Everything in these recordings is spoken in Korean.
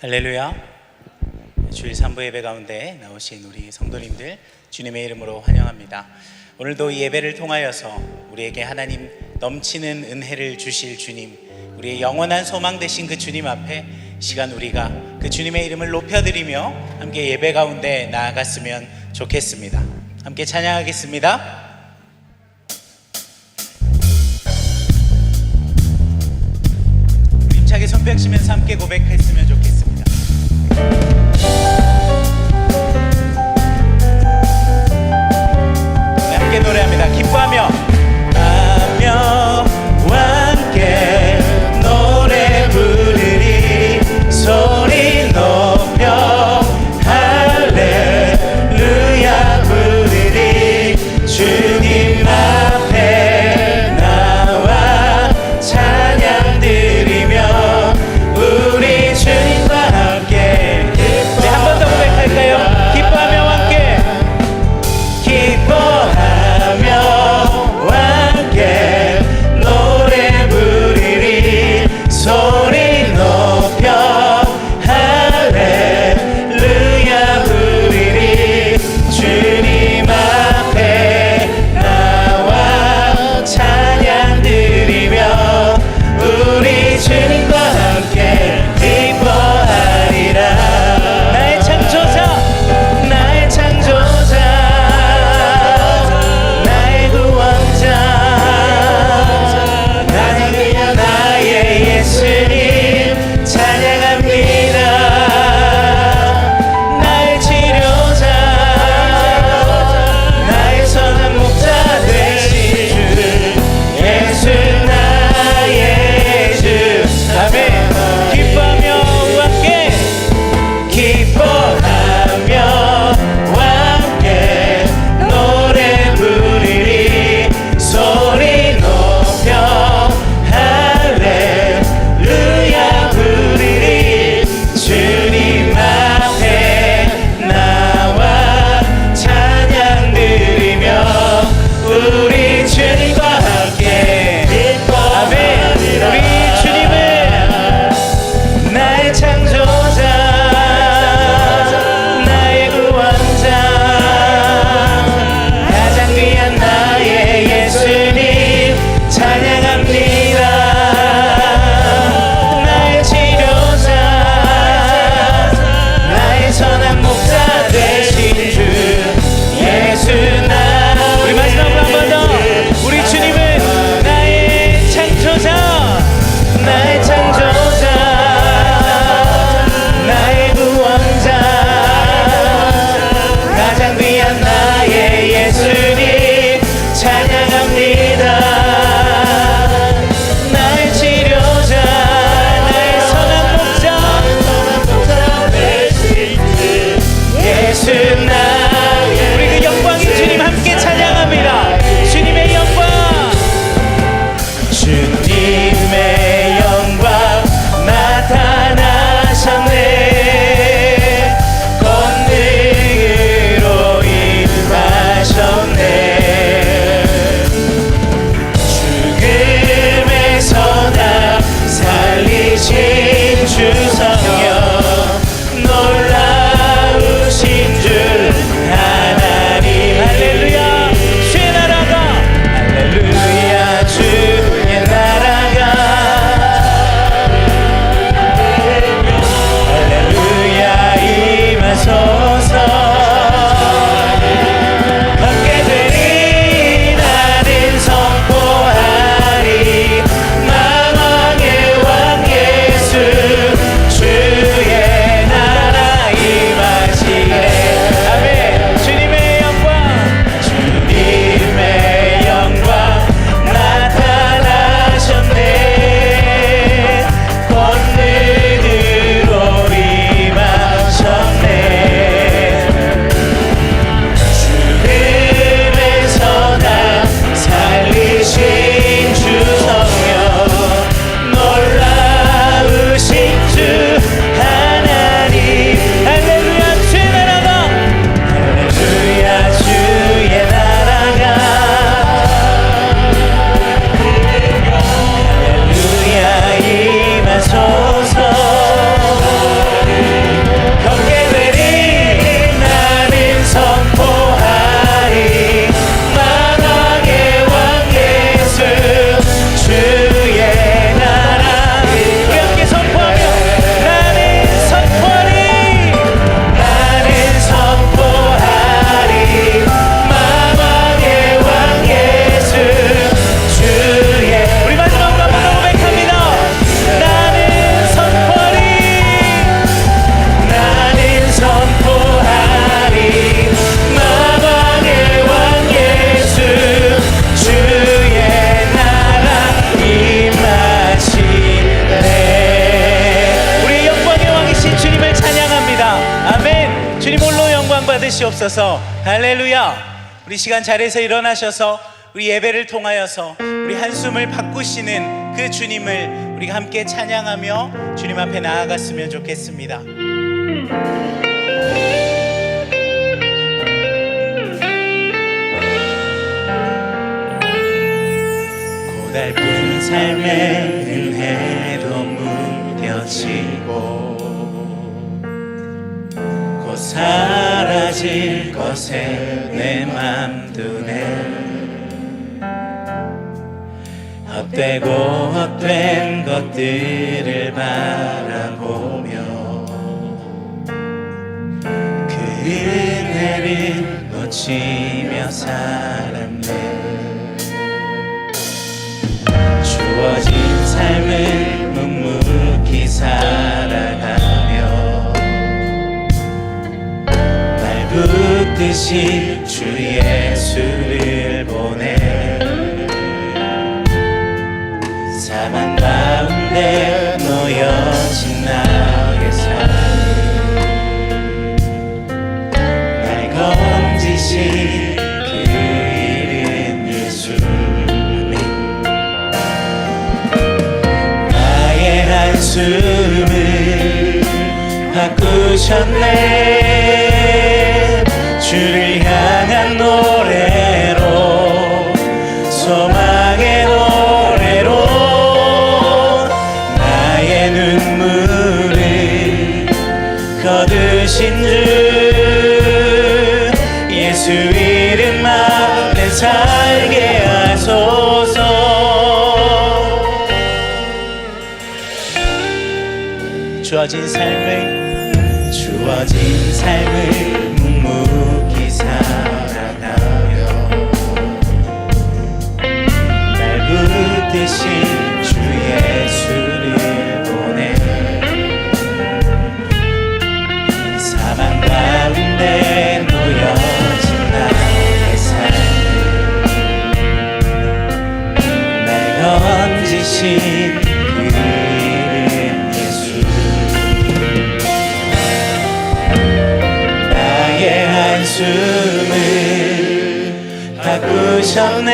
할렐루야. 주일 3부 예배 가운데 나오신 우리 성도님들 주님의 이름으로 환영합니다. 오늘도 이 예배를 통하여서 우리에게 하나님 넘치는 은혜를 주실 주님, 우리의 영원한 소망 되신 그 주님 앞에 시간 우리가 그 주님의 이름을 높여드리며 함께 예배 가운데 나아갔으면 좋겠습니다. 함께 찬양하겠습니다. 힘차게 손 펴시면서 함께 고백했으면 좋겠습니다. 네, 함께 노래합니다. 기뻐하며 함께 노래 부르리 소리 높여 할렐루야 부르리 주님 앞에 나와 찬양 드리며 우리 주님과 함께. 네, 한 번 더 고백할까요? 기뻐하며 함께 기뻐하며 되시옵소서. 할렐루야. 우리 시간 자리에서 일어나셔서 우리 예배를 통하여서 우리 한숨을 바꾸시는 그 주님을 우리가 함께 찬양하며 주님 앞에 나아갔으면 좋겠습니다. 고달픈 삶의 은혜도 무뎌지고 곧 사라질 것에 내 맘 두네. 헛되고 헛된 것들을 바라보며 그 은혜를 놓치며 살았네. 주어진 삶을 묵묵히 살아가며 날 붙드신 주 예수를 보내. 사망 가운데 놓여진 나의 삶 날 건지신 그 이름 예수. 나의 한숨을 바꾸셨네. 주를 향한 노래로 소망의 노래로 눈물을 거두신 주 예수 이름 안에 살게 하소서. 주어진 삶을 묵묵히 살아가며 날 붙드신 주 예수를 사망 가운데 놓여진 나의 삶을 날 건지신 그 이름 예수. 나의 한숨을 바꾸셨네.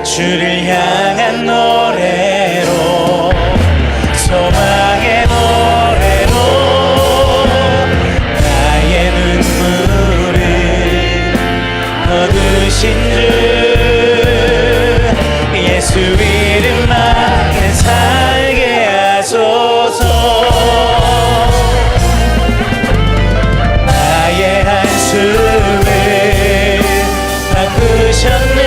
주를 향한 노래로 소망의 노래로 거두신 주 예수 이름 안에 살게 하소서. 나의 한숨을 바꾸셨네.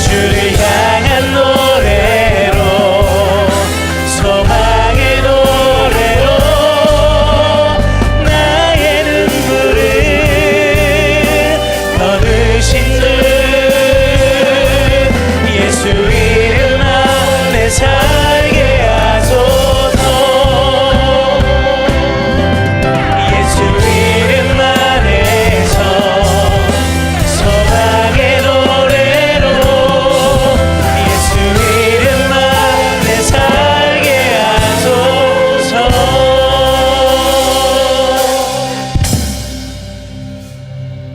주를 향한 노래로 소망의 노래로 나의 눈물을 거두신 주 예수 이름 안에 살게 하소서. 예수 이름 안에서 소망의 노래로 예수 이름 안에 살게 하소서.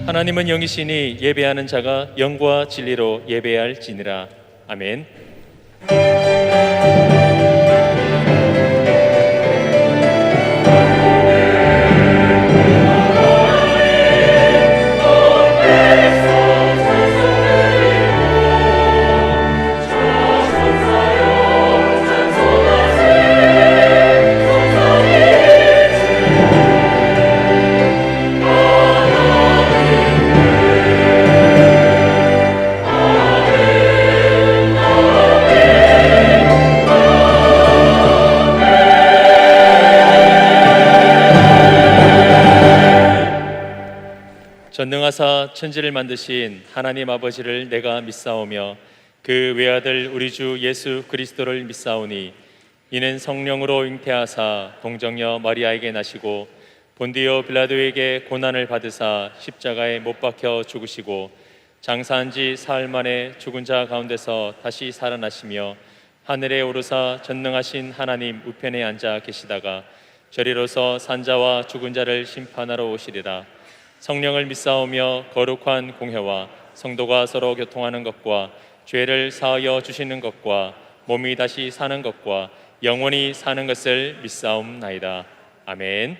하나님은 영이시니 예배하는 자가 영과 진리로 예배할지니라. 아멘. 전능하사 천지를 만드신 하나님 아버지를 내가 믿사오며 그 외아들 우리 주 예수 그리스도를 믿사오니 이는 성령으로 잉태하사 동정녀 마리아에게 나시고 본디오 빌라도에게 고난을 받으사 십자가에 못 박혀 죽으시고 장사한 지 사흘 만에 죽은 자 가운데서 다시 살아나시며 하늘에 오르사 전능하신 하나님 우편에 앉아 계시다가 저리로서 산자와 죽은 자를 심판하러 오시리라. 성령을 믿사오며 거룩한 공회와 성도가 서로 교통하는 것과 죄를 사하여 주시는 것과 몸이 다시 사는 것과 영원히 사는 것을 믿사옵나이다. 아멘.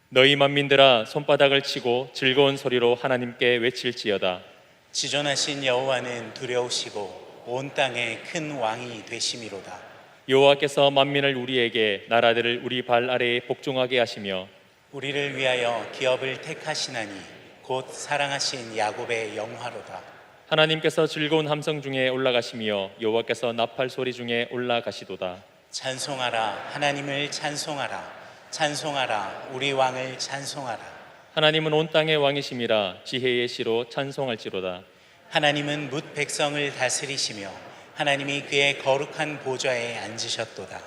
너희 만민들아 손바닥을 치고 즐거운 소리로 하나님께 외칠지어다. 지존하신 여호와는 두려우시고 온 땅에 큰 왕이 되심이로다. 여호와께서 만민을 우리에게 나라들을 우리 발 아래에 복종하게 하시며 우리를 위하여 기업을 택하시나니 곧 사랑하신 야곱의 영화로다. 하나님께서 즐거운 함성 중에 올라가시며 여호와께서 나팔 소리 중에 올라가시도다. 찬송하라, 하나님을 찬송하라. 찬송하라, 우리 왕을 찬송하라. 하나님은 온 땅의 왕이심이라 지혜의 시로 찬송할지로다. 하나님은 뭇 백성을 다스리시며 하나님이 그의 거룩한 보좌에 앉으셨도다.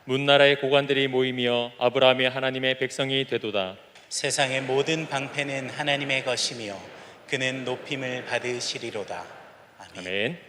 문나라의 고관들이 모이며 아브라함의 하나님의 백성이 되도다. 세상의 모든 방패는 하나님의 것이며 그는 높임을 받으시리로다. 아멘. 아멘.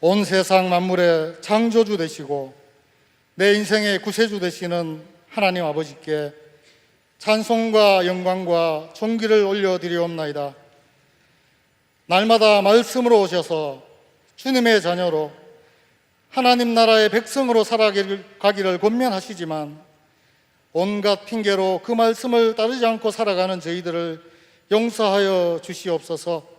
온 세상 만물의 창조주 되시고 내 인생의 구세주 되시는 하나님 아버지께 찬송과 영광과 존귀를 올려드리옵나이다. 날마다 말씀으로 오셔서 주님의 자녀로 하나님 나라의 백성으로 살아가기를 권면하시지만 온갖 핑계로 그 말씀을 따르지 않고 살아가는 저희들을 용서하여 주시옵소서.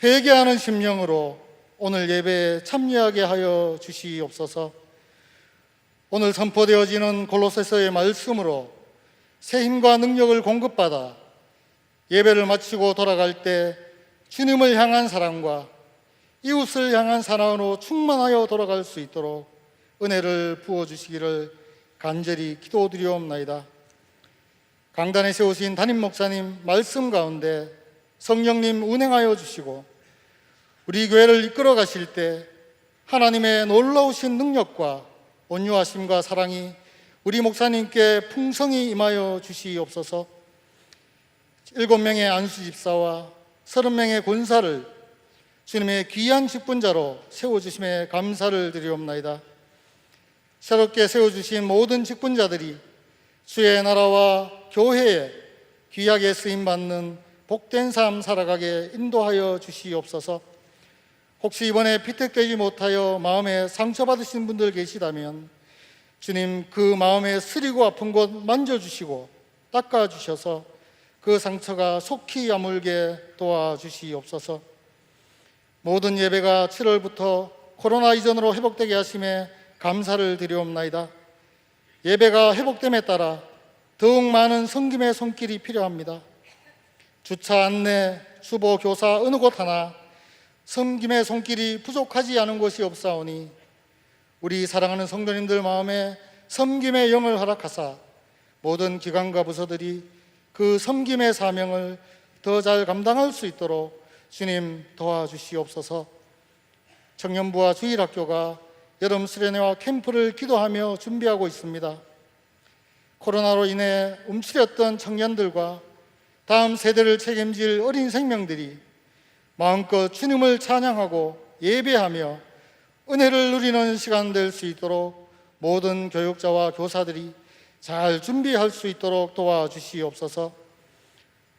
회개하는 심령으로 오늘 예배에 참여하게 하여 주시옵소서. 오늘 선포되어지는 골로새서의 말씀으로 새 힘과 능력을 공급받아 예배를 마치고 돌아갈 때 주님을 향한 사랑과 이웃을 향한 사랑으로 충만하여 돌아갈 수 있도록 은혜를 부어주시기를 간절히 기도드리옵나이다. 강단에 세우신 담임 목사님 말씀 가운데 성령님 운행하여 주시고 우리 교회를 이끌어 가실 때 하나님의 놀라우신 능력과 온유하심과 사랑이 우리 목사님께 풍성히 임하여 주시옵소서. 7명의 안수 집사와 30명의 권사를 주님의 귀한 직분자로 세워주심에 감사를 드리옵나이다. 새롭게 세워주신 모든 직분자들이 주의 나라와 교회에 귀하게 쓰임받는 복된 삶 살아가게 인도하여 주시옵소서. 혹시 이번에 피택되지 못하여 마음에 상처받으신 분들 계시다면 주님 그 마음에 쓰리고 아픈 곳 만져주시고 닦아주셔서 그 상처가 속히 아물게 도와주시옵소서. 모든 예배가 7월부터 코로나 이전으로 회복되게 하심에 감사를 드리옵나이다. 예배가 회복됨에 따라 더욱 많은 섬김의 손길이 필요합니다. 주차 안내, 수보, 교사 어느 곳 하나 섬김의 손길이 부족하지 않은 곳이 없사오니 우리 사랑하는 성도님들 마음에 섬김의 영을 허락하사 모든 기관과 부서들이 그 섬김의 사명을 더 잘 감당할 수 있도록 주님 도와주시옵소서. 청년부와 주일학교가 여름 수련회와 캠프를 기도하며 준비하고 있습니다. 코로나로 인해 움츠렸던 청년들과 다음 세대를 책임질 어린 생명들이 마음껏 주님을 찬양하고 예배하며 은혜를 누리는 시간 될 수 있도록 모든 교육자와 교사들이 잘 준비할 수 있도록 도와주시옵소서.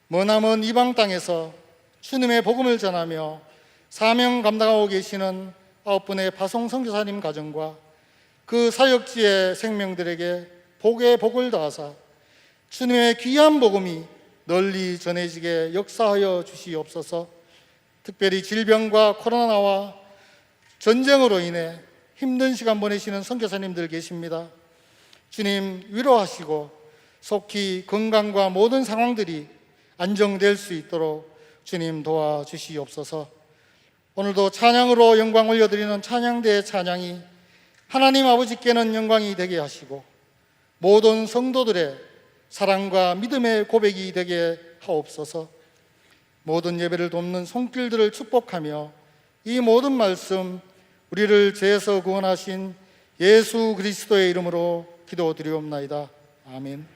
머나먼 이방 땅에서 주님의 복음을 전하며 사명 감당하고 계시는 9분의 파송 선교사님 가정과 그 사역지의 생명들에게 복의 복을 더하사 주님의 귀한 복음이 널리 전해지게 역사하여 주시옵소서. 특별히 질병과 코로나와 전쟁으로 인해 힘든 시간 보내시는 선교사님들 계십니다. 주님 위로하시고 속히 건강과 모든 상황들이 안정될 수 있도록 주님 도와주시옵소서. 오늘도 찬양으로 영광 올려드리는 찬양대의 찬양이 하나님 아버지께는 영광이 되게 하시고 모든 성도들의 사랑과 믿음의 고백이 되게 하옵소서. 모든 예배를 돕는 손길들을 축복하며 이 모든 말씀 우리를 죄에서 구원하신 예수 그리스도의 이름으로 기도드리옵나이다. 아멘.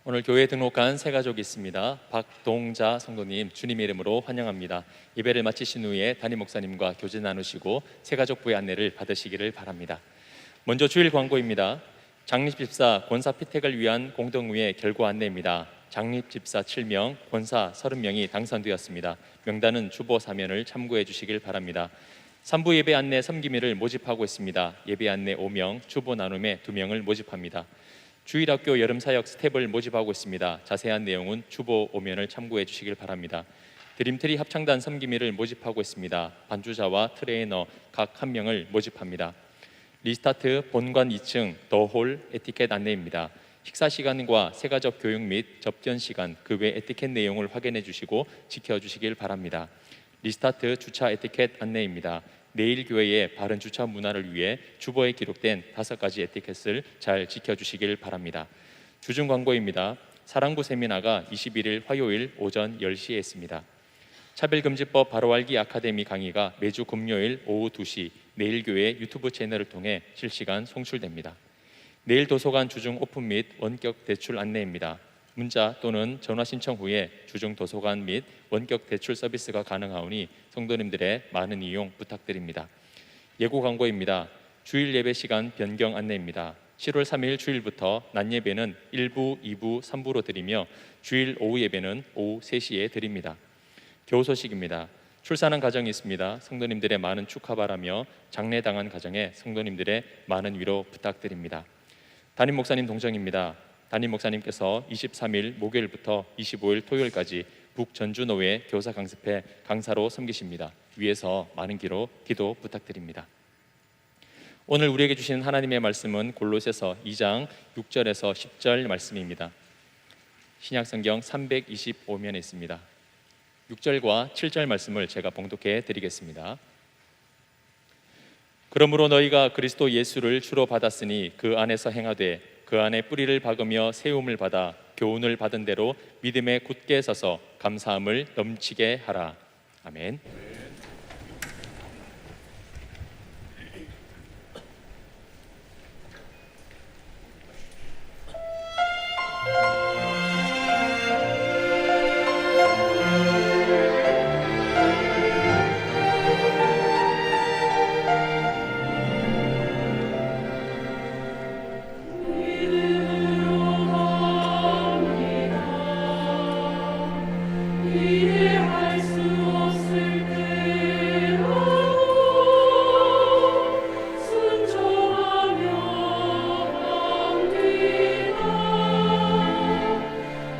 오늘 교회에 등록한 새 가족이 있습니다. 박동자 성도님 주님의 이름으로 환영합니다. 예배를 마치신 후에 담임 목사님과 교제 나누시고 새 가족부의 안내를 받으시기를 바랍니다. 먼저 주일 광고입니다. 장립집사 권사 피택을 위한 공동의회 결과 안내입니다. 장립집사 7명, 권사 30명이 당선되었습니다. 명단은 주보 사면을 참고해 주시길 바랍니다. 3부 예배 안내 섬김이를 모집하고 있습니다. 예배 안내 5명, 주보 나눔에 2명을 모집합니다. 주일학교 여름사역 스텝을 모집하고 있습니다. 자세한 내용은 주보 5면을 참고해 주시길 바랍니다. 드림트리 합창단 섬김이를 모집하고 있습니다. 반주자와 트레이너 각 1명을 모집합니다. 리스타트 본관 2층 더홀 에티켓 안내입니다. 식사 시간과 새가족 교육 및 접견 시간 그 외 에티켓 내용을 확인해 주시고 지켜주시길 바랍니다. 리스타트 주차 에티켓 안내입니다. 내일 교회의 바른 주차 문화를 위해 주보에 기록된 5가지 에티켓을 잘 지켜주시길 바랍니다. 주중 광고입니다. 사랑부 세미나가 21일 화요일 오전 10시에 있습니다. 차별금지법 바로알기 아카데미 강의가 매주 금요일 오후 2시 내일교회 유튜브 채널을 통해 실시간 송출됩니다. 내일 도서관 주중 오픈 및 원격 대출 안내입니다. 문자 또는 전화 신청 후에 주중 도서관 및 원격 대출 서비스가 가능하오니 성도님들의 많은 이용 부탁드립니다. 예고 광고입니다. 주일 예배 시간 변경 안내입니다. 7월 3일 주일부터 낮 예배는 1부, 2부, 3부로 드리며 주일 오후 예배는 오후 3시에 드립니다. 교우 소식입니다. 출산한 가정이 있습니다. 성도님들의 많은 축하 바라며 장례당한 가정에 성도님들의 많은 위로 부탁드립니다. 담임 목사님 동정입니다. 담임 목사님께서 23일 목요일부터 25일 토요일까지 북전주노회 교사 강습회 강사로 섬기십니다. 위에서 많은 기도 부탁드립니다. 오늘 우리에게 주시는 하나님의 말씀은 골로새서 2장 6절에서 10절 말씀입니다. 신약성경 325면에 있습니다. 6절과 7절 말씀을 제가 봉독해 드리겠습니다. 그러므로 너희가 그리스도 예수를 주로 받았으니 그 안에서 행하되 그 안에 뿌리를 박으며 세움을 받아 교훈을 받은 대로 믿음에 굳게 서서 감사함을 넘치게 하라. 아멘. 이해할 수 없을 때라도 순종하며 갑니다.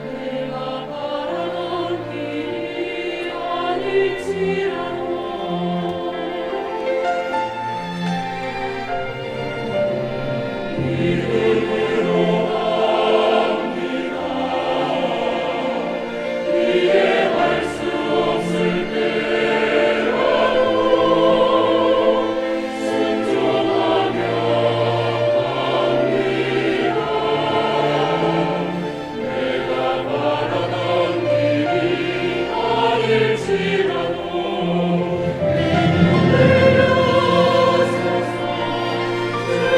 내가 바라던 길이 아닐지라도 믿음으로 이해할 수 없을 때라도 순종하며 갑니다. 내가 바라던 길이 아닐지라도 내 눈을 여소서 주의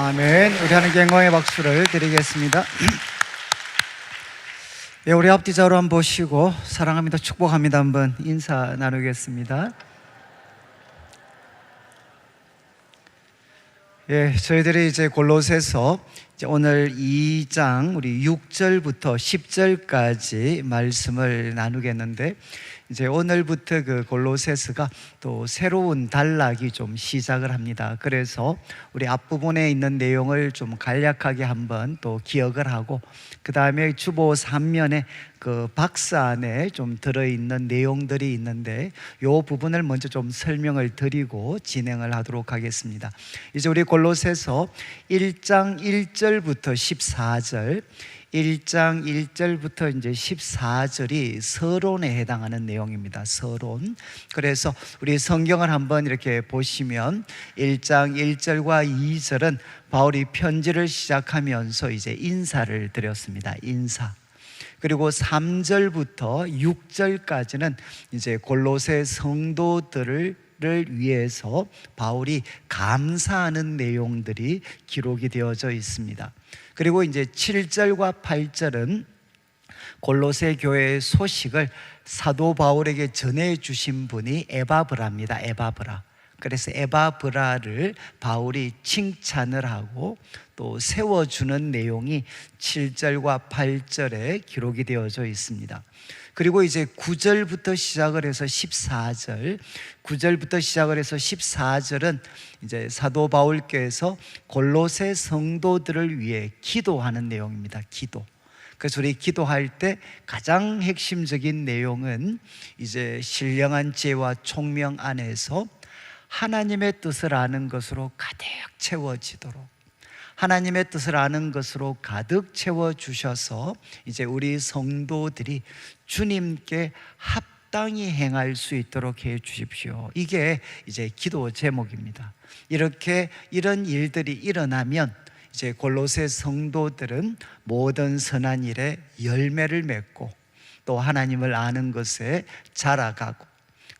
아멘. 우리 하나님께 영광의 박수를 드리겠습니다. 예, 우리 앞뒤 좌우로 한번 보시고 사랑합니다, 축복합니다 한번 인사 나누겠습니다. 예, 저희들이 이제 골로새서 오늘 2장 우리 6절부터 10절까지 말씀을 나누겠는데, 이제 오늘부터 그 골로새서가 또 새로운 단락이 좀 시작을 합니다. 그래서 우리 앞부분에 있는 내용을 좀 간략하게 한번 또 기억을 하고, 그 다음에 주보 3면에 그 박스 안에 좀 들어있는 내용들이 있는데 이 부분을 먼저 좀 설명을 드리고 진행을 하도록 하겠습니다. 이제 우리 골로새서 1장 1절부터 14절, 1장 1절부터 이제 14절이 서론에 해당하는 내용입니다. 서론. 그래서 우리 성경을 한번 이렇게 보시면 1장 1절과 2절은 바울이 편지를 시작하면서 이제 인사를 드렸습니다. 인사. 그리고 3절부터 6절까지는 이제 골로새 성도들을 위해서 바울이 감사하는 내용들이 기록이 되어져 있습니다. 그리고 이제 7절과 8절은 골로새 교회의 소식을 사도 바울에게 전해 주신 분이 에바브라입니다. 에바브라. 그래서 에바브라를 바울이 칭찬을 하고 또 세워주는 내용이 7절과 8절에 기록이 되어져 있습니다. 그리고 이제 9절부터 시작을 해서 14절, 9절부터 시작을 해서 14절은 이제 사도 바울께서 골로새 성도들을 위해 기도하는 내용입니다. 기도. 그래서 우리 기도할 때 가장 핵심적인 내용은 이제 신령한 지혜와 총명 안에서 하나님의 뜻을 아는 것으로 가득 채워지도록, 하나님의 뜻을 아는 것으로 가득 채워주셔서 이제 우리 성도들이 주님께 합당히 행할 수 있도록 해 주십시오. 이게 이제 기도 제목입니다. 이런 일들이 일어나면 이제 골로새 성도들은 모든 선한 일에 열매를 맺고 또 하나님을 아는 것에 자라가고,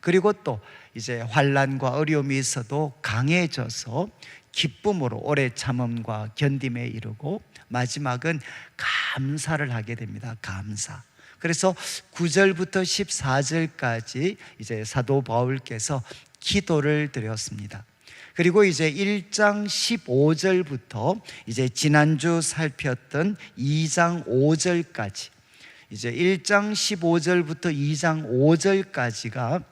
그리고 또 이제 환난과 어려움이 있어도 강해져서 기쁨으로 오래 참음과 견딤에 이르고 마지막은 감사를 하게 됩니다. 감사. 그래서 9절부터 14절까지 이제 사도 바울께서 기도를 드렸습니다. 그리고 이제 1장 15절부터 이제 지난주 살폈던 2장 5절까지, 이제 1장 15절부터 2장 5절까지가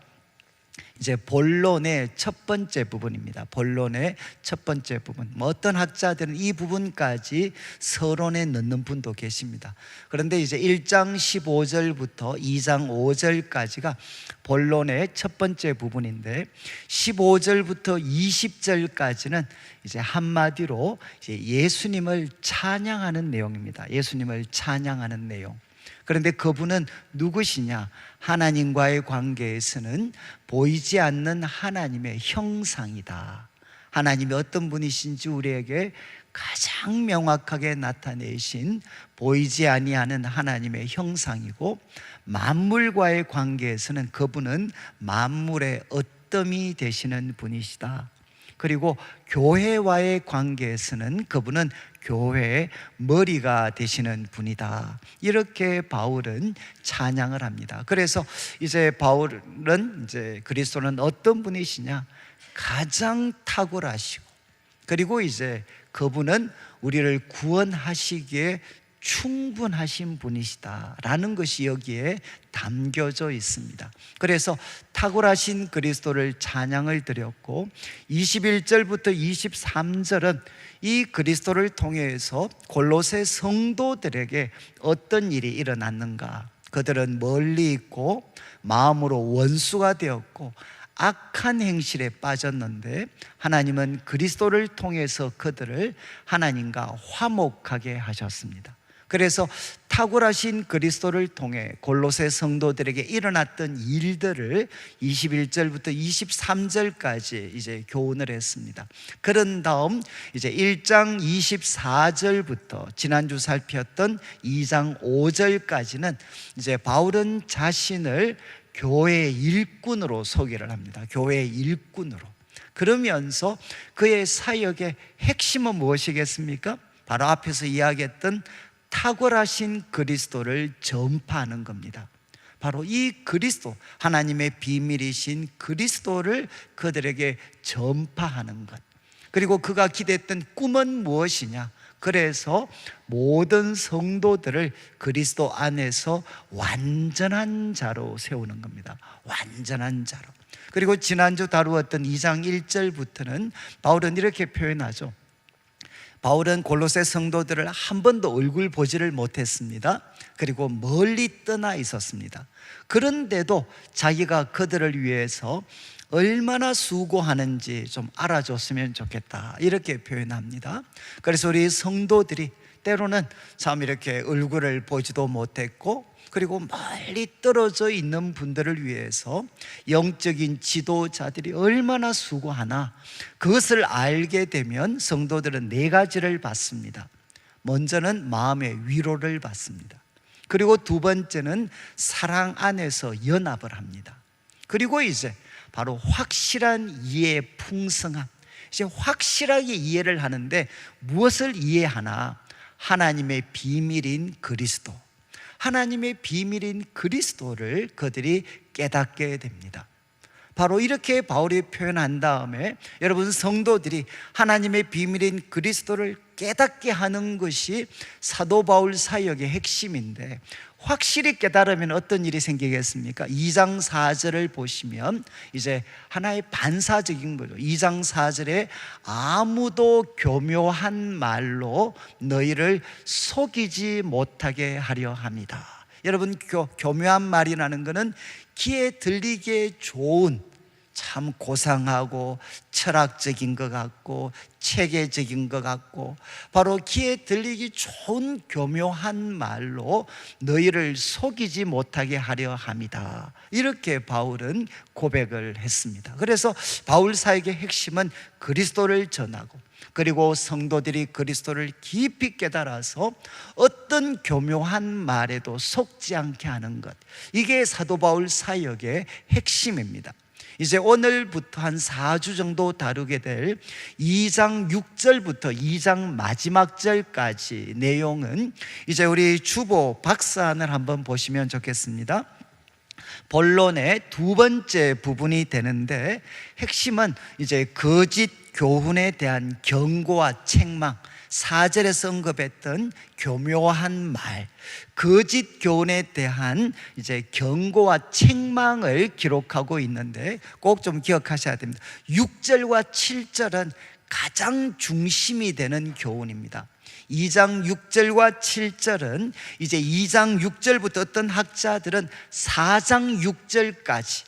이제 본론의 첫 번째 부분입니다. 본론의 첫 번째 부분. 어떤 학자들은 이 부분까지 서론에 넣는 분도 계십니다. 그런데 이제 1장 15절부터 2장 5절까지가 본론의 첫 번째 부분인데, 15절부터 20절까지는 이제 한마디로 이제 예수님을 찬양하는 내용입니다. 예수님을 찬양하는 내용. 그런데 그분은 누구시냐? 하나님과의 관계에서는 보이지 않는 하나님의 형상이다. 하나님이 어떤 분이신지 우리에게 가장 명확하게 나타내신 보이지 아니하는 하나님의 형상이고, 만물과의 관계에서는 그분은 만물의 어뜸이 되시는 분이시다. 그리고 교회와의 관계에서는 그분은 교회의 머리가 되시는 분이다. 이렇게 바울은 찬양을 합니다. 그래서 이제 바울은 이제 그리스도는 어떤 분이시냐? 가장 탁월하시고, 그리고 이제 그분은 우리를 구원하시기에 충분하신 분이시다라는 것이 여기에 담겨져 있습니다. 그래서 탁월하신 그리스도를 찬양을 드렸고, 21절부터 23절은 이 그리스도를 통해서 골로새 성도들에게 어떤 일이 일어났는가, 그들은 멀리 있고 마음으로 원수가 되었고 악한 행실에 빠졌는데 하나님은 그리스도를 통해서 그들을 하나님과 화목하게 하셨습니다. 그래서 탁월하신 그리스도를 통해 골로새 성도들에게 일어났던 일들을 21절부터 23절까지 이제 교훈을 했습니다. 그런 다음 이제 1장 24절부터 지난주 살폈던 2장 5절까지는 이제 바울은 자신을 교회의 일꾼으로 소개를 합니다. 교회의 일꾼으로. 그러면서 그의 사역의 핵심은 무엇이겠습니까? 바로 앞에서 이야기했던 탁월하신 그리스도를 전파하는 겁니다. 바로 이 그리스도, 하나님의 비밀이신 그리스도를 그들에게 전파하는 것. 그리고 그가 기대했던 꿈은 무엇이냐? 그래서 모든 성도들을 그리스도 안에서 완전한 자로 세우는 겁니다. 완전한 자로. 그리고 지난주 다루었던 2장 1절부터는 바울은 이렇게 표현하죠. 바울은 골로새 성도들을 한 번도 얼굴 보지를 못했습니다. 그리고 멀리 떠나 있었습니다. 그런데도 자기가 그들을 위해서 얼마나 수고하는지 좀 알아줬으면 좋겠다, 이렇게 표현합니다. 그래서 우리 성도들이 때로는 참 이렇게 얼굴을 보지도 못했고, 그리고 멀리 떨어져 있는 분들을 위해서 영적인 지도자들이 얼마나 수고하나, 그것을 알게 되면 성도들은 4가지를 받습니다. 먼저는 마음의 위로를 받습니다. 그리고 두 번째는 사랑 안에서 연합을 합니다. 그리고 이제 바로 확실한 이해의 풍성함, 이제 확실하게 이해를 하는데 무엇을 이해하나? 하나님의 비밀인 그리스도, 하나님의 비밀인 그리스도를 그들이 깨닫게 됩니다. 바로 이렇게 바울이 표현한 다음에 여러분 성도들이 하나님의 비밀인 그리스도를 깨닫게 하는 것이 사도 바울 사역의 핵심인데, 확실히 깨달으면 어떤 일이 생기겠습니까? 2장 4절을 보시면 이제 하나의 반사적인 거죠. 2장 4절에 아무도 교묘한 말로 너희를 속이지 못하게 하려 합니다. 여러분, 교묘한 말이라는 것은 귀에 들리기에 좋은, 참 고상하고 철학적인 것 같고 체계적인 것 같고, 바로 귀에 들리기 좋은 교묘한 말로 너희를 속이지 못하게 하려 합니다. 이렇게 바울은 고백을 했습니다. 그래서 바울 사역의 핵심은 그리스도를 전하고, 그리고 성도들이 그리스도를 깊이 깨달아서 어떤 교묘한 말에도 속지 않게 하는 것, 이게 사도 바울 사역의 핵심입니다. 이제 오늘부터 한 4주 정도 다루게 될 2장 6절부터 2장 마지막 절까지 내용은 이제 우리 주보 박사안을 한번 보시면 좋겠습니다. 본론의 두 번째 부분이 되는데, 핵심은 이제 거짓 교훈에 대한 경고와 책망, 4절에서 언급했던 교묘한 말, 거짓 교훈에 대한 이제 경고와 책망을 기록하고 있는데, 꼭 좀 기억하셔야 됩니다. 6절과 7절은 가장 중심이 되는 교훈입니다. 2장 6절과 7절은 이제 2장 6절부터 어떤 학자들은 4장 6절까지,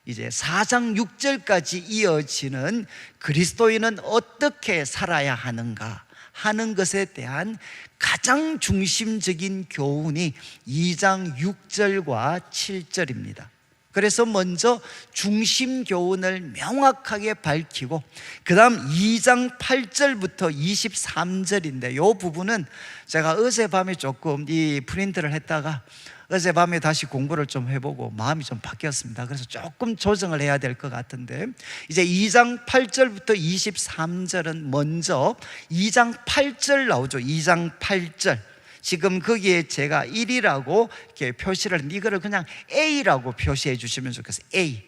이제 4장 6절까지 이어지는 그리스도인은 어떻게 살아야 하는가 하는 것에 대한 가장 중심적인 교훈이 2장 6절과 7절입니다. 그래서 먼저 중심 교훈을 명확하게 밝히고, 그 다음 2장 8절부터 23절인데, 이 부분은 제가 어젯밤에 조금 이 프린트를 했다가 어젯밤에 다시 공부를 좀 해보고 마음이 좀 바뀌었습니다. 그래서 조금 조정을 해야 될 것 같은데, 이제 2장 8절부터 23절은 먼저 2장 8절 나오죠. 2장 8절. 지금 거기에 제가 1이라고 이렇게 표시를 했는데, 이거를 그냥 A라고 표시해 주시면 좋겠어요. A.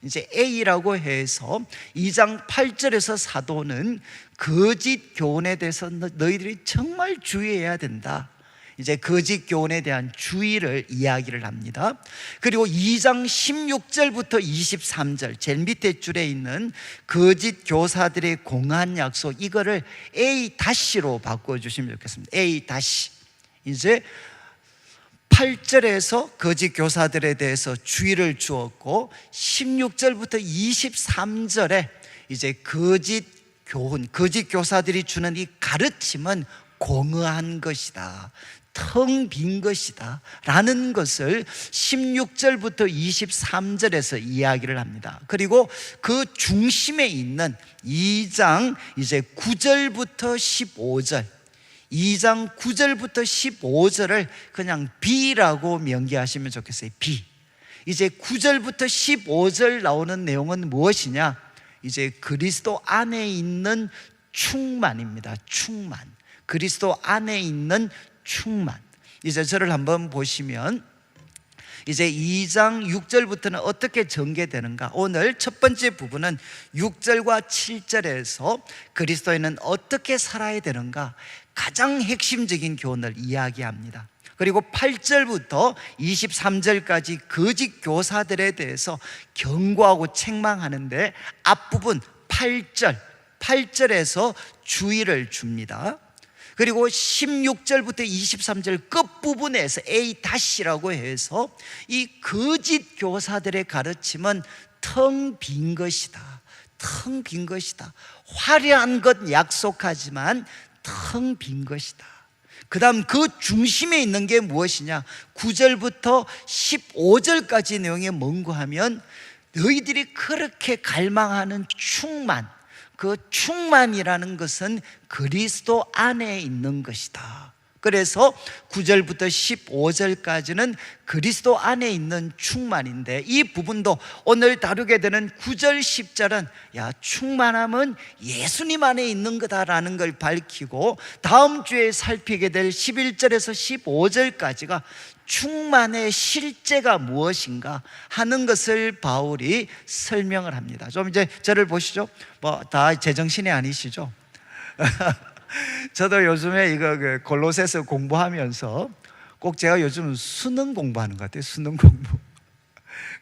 이제 A라고 해서 2장 8절에서 사도는 거짓 교훈에 대해서 너희들이 정말 주의해야 된다, 이제 거짓 교훈에 대한 주의를 이야기를 합니다. 그리고 2장 16절부터 23절, 제일 밑에 줄에 있는 거짓 교사들의 공한 약속, 이거를 A-로 바꿔주시면 좋겠습니다. A-. 이제 8절에서 거짓 교사들에 대해서 주의를 주었고, 16절부터 23절에 이제 거짓 교훈, 거짓 교사들이 주는 이 가르침은 공허한 것이다, 텅 빈 것이다 라는 것을 16절부터 23절에서 이야기를 합니다. 그리고 그 중심에 있는 2장 이제 9절부터 15절, 2장 9절부터 15절을 그냥 B라고 명기하시면 좋겠어요. B. 이제 9절부터 15절 나오는 내용은 무엇이냐? 이제 그리스도 안에 있는 충만입니다. 충만. 그리스도 안에 있는 충만. 이제 저를 한번 보시면 이제 2장 6절부터는 어떻게 전개되는가? 오늘 첫 번째 부분은 6절과 7절에서 그리스도인은 어떻게 살아야 되는가? 가장 핵심적인 교훈을 이야기합니다. 그리고 8절부터 23절까지 거짓 교사들에 대해서 경고하고 책망하는데 앞부분 8절에서 주의를 줍니다. 그리고 16절부터 23절 끝부분에서 A-라고 해서 이 거짓 교사들의 가르침은 텅 빈 것이다. 텅 빈 것이다. 화려한 것 약속하지만 텅 빈 것이다. 그 다음 그 중심에 있는 게 무엇이냐? 9절부터 15절까지 내용이 뭔고 하면 너희들이 그렇게 갈망하는 충만, 그 충만이라는 것은 그리스도 안에 있는 것이다. 그래서 9절부터 15절까지는 그리스도 안에 있는 충만인데 이 부분도 오늘 다루게 되는 9절 10절은 야, 충만함은 예수님 안에 있는 거다라는 걸 밝히고 다음 주에 살피게 될 11절에서 15절까지가 충만의 실제가 무엇인가 하는 것을 바울이 설명을 합니다. 좀 이제 저를 보시죠. 뭐 다 제정신이 아니시죠? 저도 요즘에 이거 골로새서 공부하면서 꼭 제가 요즘 수능 공부하는 것 같아요. 수능 공부.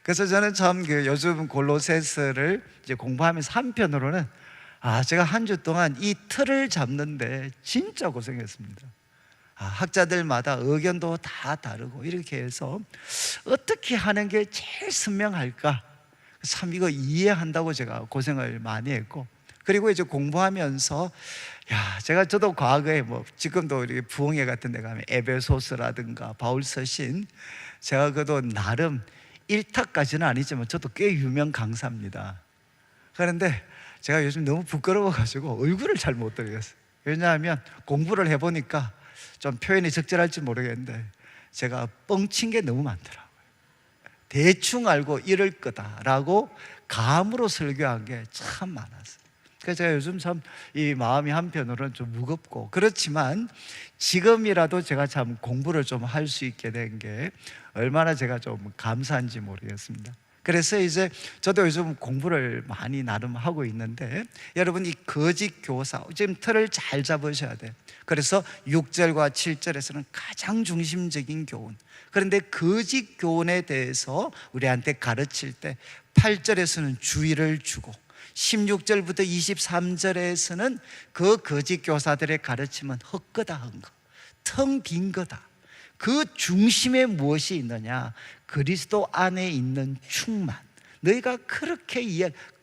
그래서 저는 참 요즘 골로새서를 이제 공부하면서 한편으로는 제가 한 주 동안 이 틀을 잡는데 진짜 고생했습니다. 학자들마다 의견도 다 다르고 이렇게 해서 어떻게 하는 게 제일 선명할까? 참 이거 이해한다고 제가 고생을 많이 했고, 그리고 이제 공부하면서 저도 과거에 뭐 지금도 이렇게 부흥회 같은 데 가면 에베소서라든가 바울 서신 제가 그래도 나름 1타까지는 아니지만 저도 꽤 유명 강사입니다. 그런데 제가 요즘 너무 부끄러워가지고 얼굴을 잘 못 들겠어요. 왜냐하면 공부를 해보니까 좀 표현이 적절할지 모르겠는데 제가 뻥친 게 너무 많더라고요. 대충 알고 이럴 거다라고 감으로 설교한 게 참 많았어요. 그래서 제가 요즘 참 이 마음이 한편으로는 좀 무겁고, 그렇지만 지금이라도 제가 참 공부를 좀 할 수 있게 된 게 얼마나 제가 좀 감사한지 모르겠습니다. 그래서 이제 저도 요즘 공부를 많이 나름 하고 있는데 여러분, 이 거짓 교사 지금 틀을 잘 잡으셔야 돼요. 그래서 6절과 7절에서는 가장 중심적인 교훈, 그런데 거짓 교훈에 대해서 우리한테 가르칠 때 8절에서는 주의를 주고 16절부터 23절에서는 그 거짓 교사들의 가르침은 헛거다, 헛거, 텅 빈 거다. 그 중심에 무엇이 있느냐? 그리스도 안에 있는 충만. 너희가 그렇게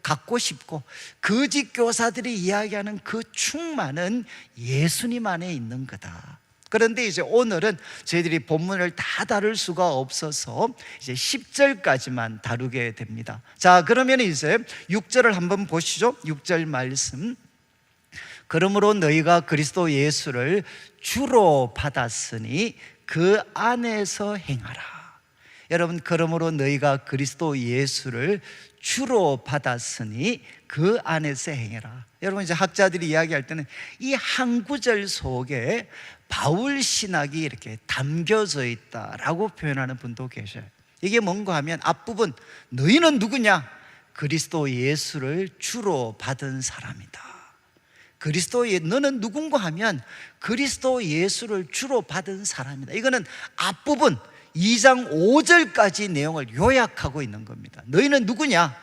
갖고 싶고 거짓 교사들이 이야기하는 그 충만은 예수님 안에 있는 거다. 그런데 이제 오늘은 저희들이 본문을 다 다룰 수가 없어서 이제 10절까지만 다루게 됩니다. 자, 그러면 이제 6절을 한번 보시죠. 6절 말씀. 그러므로 너희가 그리스도 예수를 주로 받았으니 그 안에서 행하라. 여러분, 그러므로 너희가 그리스도 예수를 주로 받았으니 그 안에서 행해라. 여러분, 이제 학자들이 이야기할 때는 이 한 구절 속에 바울 신학이 이렇게 담겨져 있다라고 표현하는 분도 계셔요. 이게 뭔가 하면 앞부분 너희는 누구냐? 그리스도 예수를 주로 받은 사람이다. 너는 누군가 하면 그리스도 예수를 주로 받은 사람이다. 이거는 앞부분 2장 5절까지 내용을 요약하고 있는 겁니다. 너희는 누구냐?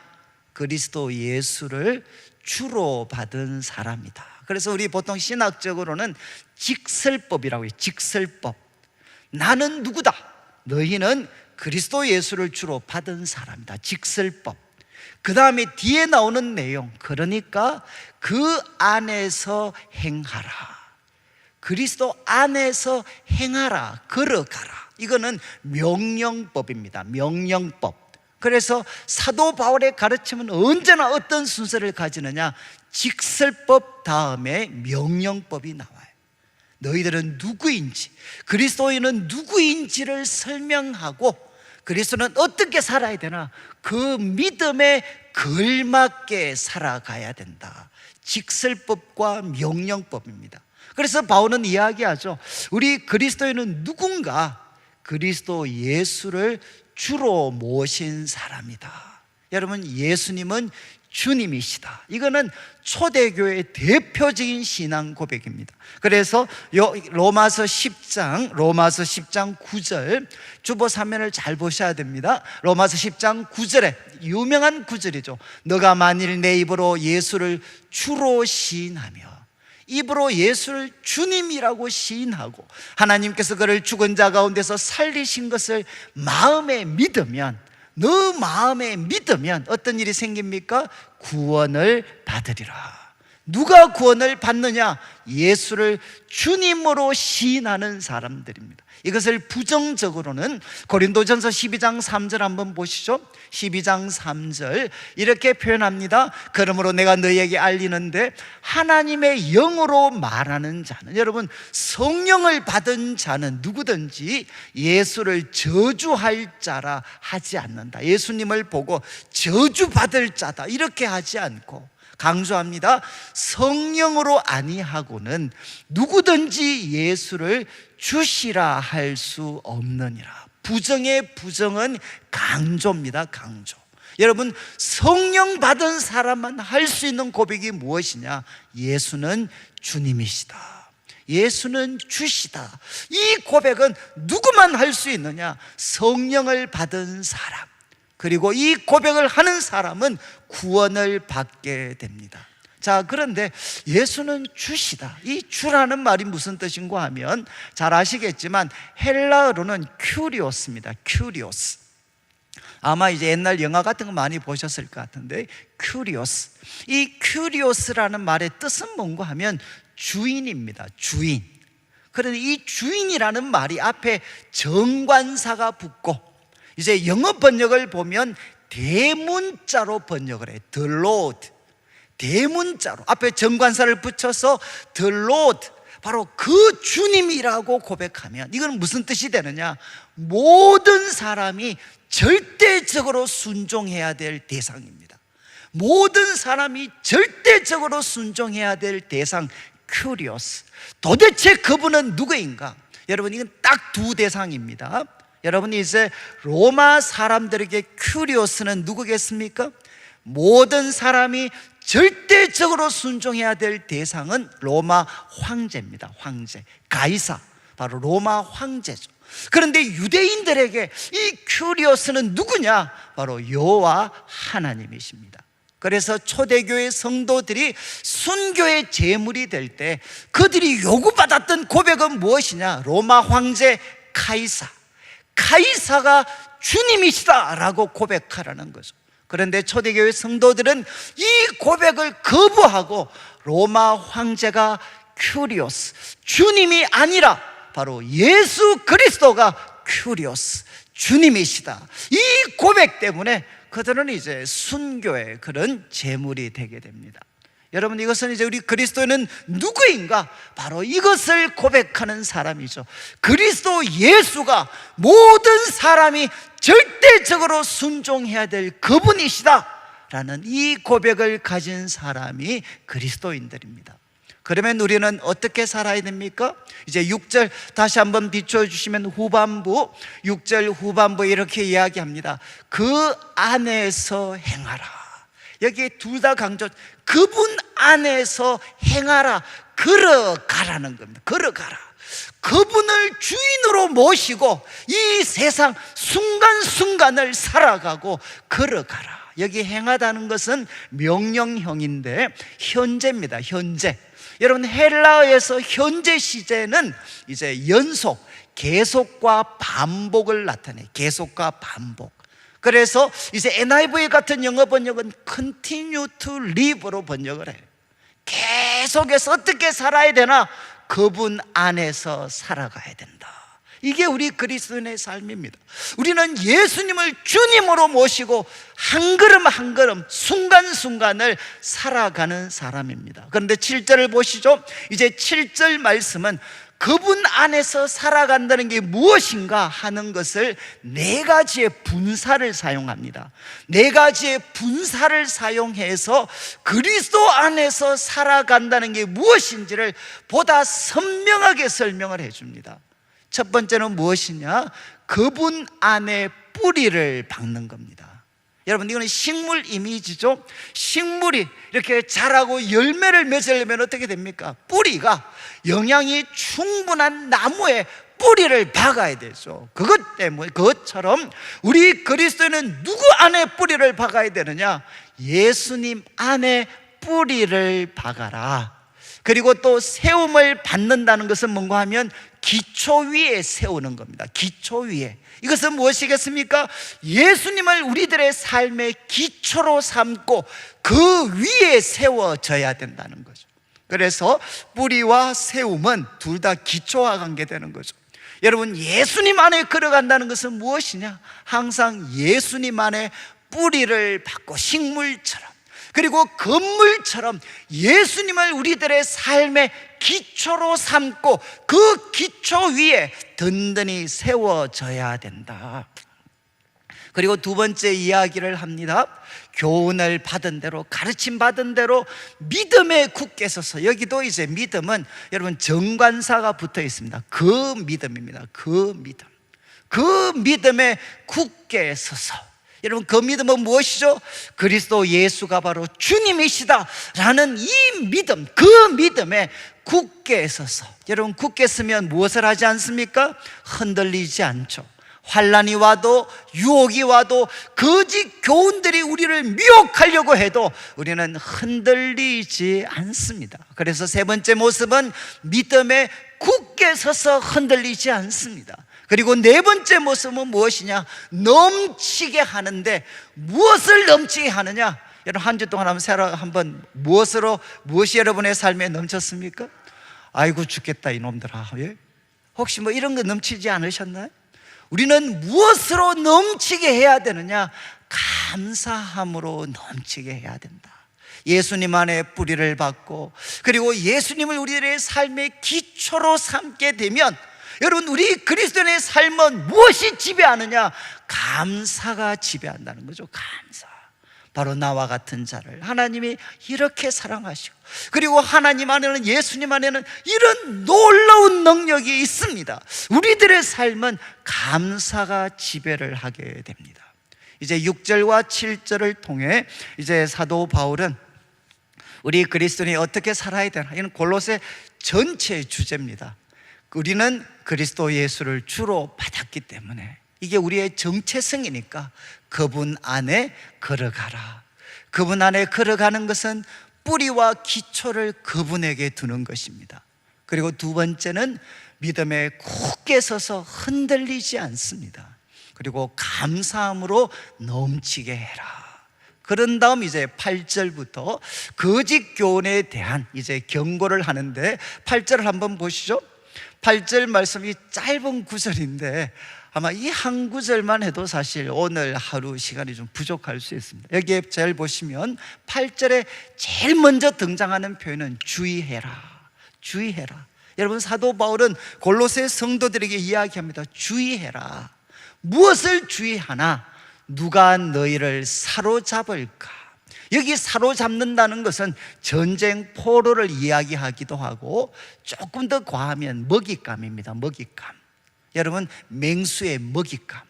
그리스도 예수를 주로 받은 사람이다. 그래서 우리 보통 신학적으로는 직설법이라고 해요. 직설법. 나는 누구다? 너희는 그리스도 예수를 주로 받은 사람이다. 직설법. 그 다음에 뒤에 나오는 내용, 그러니까 그 안에서 행하라. 그리스도 안에서 행하라, 걸어가라. 이거는 명령법입니다. 명령법. 그래서 사도 바울의 가르침은 언제나 어떤 순서를 가지느냐? 직설법 다음에 명령법이 나와요. 너희들은 누구인지, 그리스도인은 누구인지를 설명하고 그리스도는 어떻게 살아야 되나? 그 믿음에 걸맞게 살아가야 된다. 직설법과 명령법입니다. 그래서 바울은 이야기하죠. 우리 그리스도인은 누군가 그리스도 예수를 주로 모신 사람이다. 여러분, 예수님은 주님이시다. 이거는 초대교회의 대표적인 신앙 고백입니다. 그래서 로마서 10장 9절 주보 3면을 잘 보셔야 됩니다. 로마서 10장 9절에 유명한 구절이죠. 너가 만일 내 입으로 예수를 주로 시인하며, 입으로 예수를 주님이라고 시인하고 하나님께서 그를 죽은 자 가운데서 살리신 것을 마음에 믿으면, 너 마음에 믿으면 어떤 일이 생깁니까? 구원을 받으리라. 누가 구원을 받느냐? 예수를 주님으로 시인하는 사람들입니다. 이것을 부정적으로는 고린도전서 12장 3절 한번 보시죠. 12장 3절 이렇게 표현합니다. 그러므로 내가 너희에게 알리는데 하나님의 영으로 말하는 자는, 여러분, 성령을 받은 자는 누구든지 예수를 저주할 자라 하지 않는다. 예수님을 보고 저주받을 자다 이렇게 하지 않고, 강조합니다. 성령으로 아니하고는 누구든지 예수를 주시라 할 수 없느니라. 부정의 부정은 강조입니다. 강조. 여러분, 성령 받은 사람만 할 수 있는 고백이 무엇이냐? 예수는 주님이시다. 예수는 주시다. 이 고백은 누구만 할 수 있느냐? 성령을 받은 사람, 그리고 이 고백을 하는 사람은 구원을 받게 됩니다. 자, 그런데 예수는 주시다. 이 주라는 말이 무슨 뜻인고 하면 잘 아시겠지만 헬라어로는 큐리오스입니다. 큐리오스. 아마 이제 옛날 영화 같은 거 많이 보셨을 것 같은데, 큐리오스. 이 큐리오스라는 말의 뜻은 뭔가 하면 주인입니다. 주인. 그런데 이 주인이라는 말이 앞에 정관사가 붙고, 이제 영어 번역을 보면 대문자로 번역을 해요. The Lord. 대문자로 앞에 정관사를 붙여서 The Lord, 바로 그 주님이라고 고백하면 이건 무슨 뜻이 되느냐? 모든 사람이 절대적으로 순종해야 될 대상입니다. 모든 사람이 절대적으로 순종해야 될 대상, 큐리오스. 도대체 그분은 누구인가? 여러분, 이건 딱 두 대상입니다. 여러분, 이제 로마 사람들에게 큐리오스는 누구겠습니까? 모든 사람이 절대적으로 순종해야 될 대상은 로마 황제입니다. 황제, 가이사, 바로 로마 황제죠. 그런데 유대인들에게 이 큐리오스는 누구냐? 바로 여호와 하나님이십니다. 그래서 초대교회 성도들이 순교의 제물이 될 때 그들이 요구받았던 고백은 무엇이냐? 로마 황제 가이사, 가이사가 주님이시다라고 고백하라는 거죠. 그런데 초대교회 성도들은 이 고백을 거부하고 로마 황제가 큐리오스, 주님이 아니라 바로 예수 그리스도가 큐리오스, 주님이시다, 이 고백 때문에 그들은 이제 순교의 그런 제물이 되게 됩니다. 여러분, 이것은 이제 우리 그리스도인은 누구인가? 바로 이것을 고백하는 사람이죠. 그리스도 예수가 모든 사람이 절대적으로 순종해야 될 그분이시다 라는 이 고백을 가진 사람이 그리스도인들입니다. 그러면 우리는 어떻게 살아야 됩니까? 이제 6절 다시 한번 비춰주시면 후반부, 6절 후반부 이렇게 이야기합니다. 그 안에서 행하라. 여기에 둘 다 강조, 그분 안에서 행하라, 걸어가라는 겁니다. 걸어가라. 그분을 주인으로 모시고 이 세상 순간순간을 살아가고 걸어가라. 여기 행하다는 것은 명령형인데 현재입니다. 현재. 여러분, 헬라어에서 현재 시제는 이제 연속, 계속과 반복을 나타내요. 계속과 반복. 그래서 이제 NIV 같은 영어 번역은 continue to live로 번역을 해요. 계속해서 어떻게 살아야 되나? 그분 안에서 살아가야 된다. 이게 우리 그리스도인의 삶입니다. 우리는 예수님을 주님으로 모시고 한 걸음 한 걸음 순간순간을 살아가는 사람입니다. 그런데 7절을 보시죠. 이제 7절 말씀은 그분 안에서 살아간다는 게 무엇인가 하는 것을 네 가지의 분사를 사용합니다. 네 가지의 분사를 사용해서 그리스도 안에서 살아간다는 게 무엇인지를 보다 선명하게 설명을 해줍니다. 첫 번째는 무엇이냐? 그분 안에 뿌리를 박는 겁니다. 여러분, 이거는 식물 이미지죠. 식물이 이렇게 자라고 열매를 맺으려면 어떻게 됩니까? 뿌리가 영양이 충분한 나무에 뿌리를 박아야 되죠. 그것 때문에, 그것처럼 우리 그리스도인은 누구 안에 뿌리를 박아야 되느냐? 예수님 안에 뿌리를 박아라. 그리고 또 세움을 받는다는 것은 뭔가 하면 기초 위에 세우는 겁니다. 기초 위에. 이것은 무엇이겠습니까? 예수님을 우리들의 삶의 기초로 삼고 그 위에 세워져야 된다는 거죠. 그래서 뿌리와 세움은 둘 다 기초와 관계되는 거죠. 여러분, 예수님 안에 걸어간다는 것은 무엇이냐? 항상 예수님 안에 뿌리를 받고 식물처럼, 그리고 건물처럼 예수님을 우리들의 삶의 기초로 삼고 그 기초 위에 든든히 세워져야 된다. 그리고 두 번째 이야기를 합니다. 교훈을 받은 대로, 가르침 받은 대로 믿음에 굳게 서서, 여기도 이제 믿음은 여러분 정관사가 붙어 있습니다. 그 믿음입니다. 그 믿음. 그 믿음에 굳게 서서, 여러분 그 믿음은 무엇이죠? 그리스도 예수가 바로 주님이시다 라는 이 믿음, 그 믿음에 굳게 서서, 여러분 굳게 서면 무엇을 하지 않습니까? 흔들리지 않죠. 환난이 와도 유혹이 와도 거짓 교훈들이 우리를 미혹하려고 해도 우리는 흔들리지 않습니다. 그래서 세 번째 모습은 믿음에 굳게 서서 흔들리지 않습니다. 그리고 네 번째 모습은 무엇이냐? 넘치게 하는데, 무엇을 넘치게 하느냐? 여러분 한 주 동안 한번 무엇이 여러분의 삶에 넘쳤습니까? 아이고 죽겠다 이놈들아. 예? 혹시 뭐 이런 거 넘치지 않으셨나요? 우리는 무엇으로 넘치게 해야 되느냐? 감사함으로 넘치게 해야 된다. 예수님 안에 뿌리를 받고, 그리고 예수님을 우리들의 삶의 기초로 삼게 되면, 여러분 우리 그리스도인의 삶은 무엇이 지배하느냐? 감사가 지배한다는 거죠. 감사. 바로 나와 같은 자를 하나님이 이렇게 사랑하시고, 그리고 하나님 안에는, 예수님 안에는 이런 놀라운 능력이 있습니다. 우리들의 삶은 감사가 지배를 하게 됩니다. 이제 6절과 7절을 통해 이제 사도 바울은 우리 그리스도인이 어떻게 살아야 되나, 이는 골로새 전체의 주제입니다. 우리는 그리스도 예수를 주로 받았기 때문에 이게 우리의 정체성이니까 그분 안에 걸어가라. 그분 안에 걸어가는 것은 뿌리와 기초를 그분에게 두는 것입니다. 그리고 두 번째는 믿음에 굳게 서서 흔들리지 않습니다. 그리고 감사함으로 넘치게 해라. 그런 다음 이제 8절부터 거짓 교훈에 대한 이제 경고를 하는데, 8절을 한번 보시죠. 8절 말씀이 짧은 구절인데 아마 이 한 구절만 해도 사실 오늘 하루 시간이 좀 부족할 수 있습니다. 여기에 잘 보시면 8절에 제일 먼저 등장하는 표현은 주의해라. 주의해라. 여러분 사도 바울은 골로새 성도들에게 이야기합니다. 주의해라. 무엇을 주의하나? 누가 너희를 사로잡을까? 여기 사로잡는다는 것은 전쟁 포로를 이야기하기도 하고, 조금 더 과하면 먹잇감입니다. 먹잇감. 여러분 맹수의 먹잇감.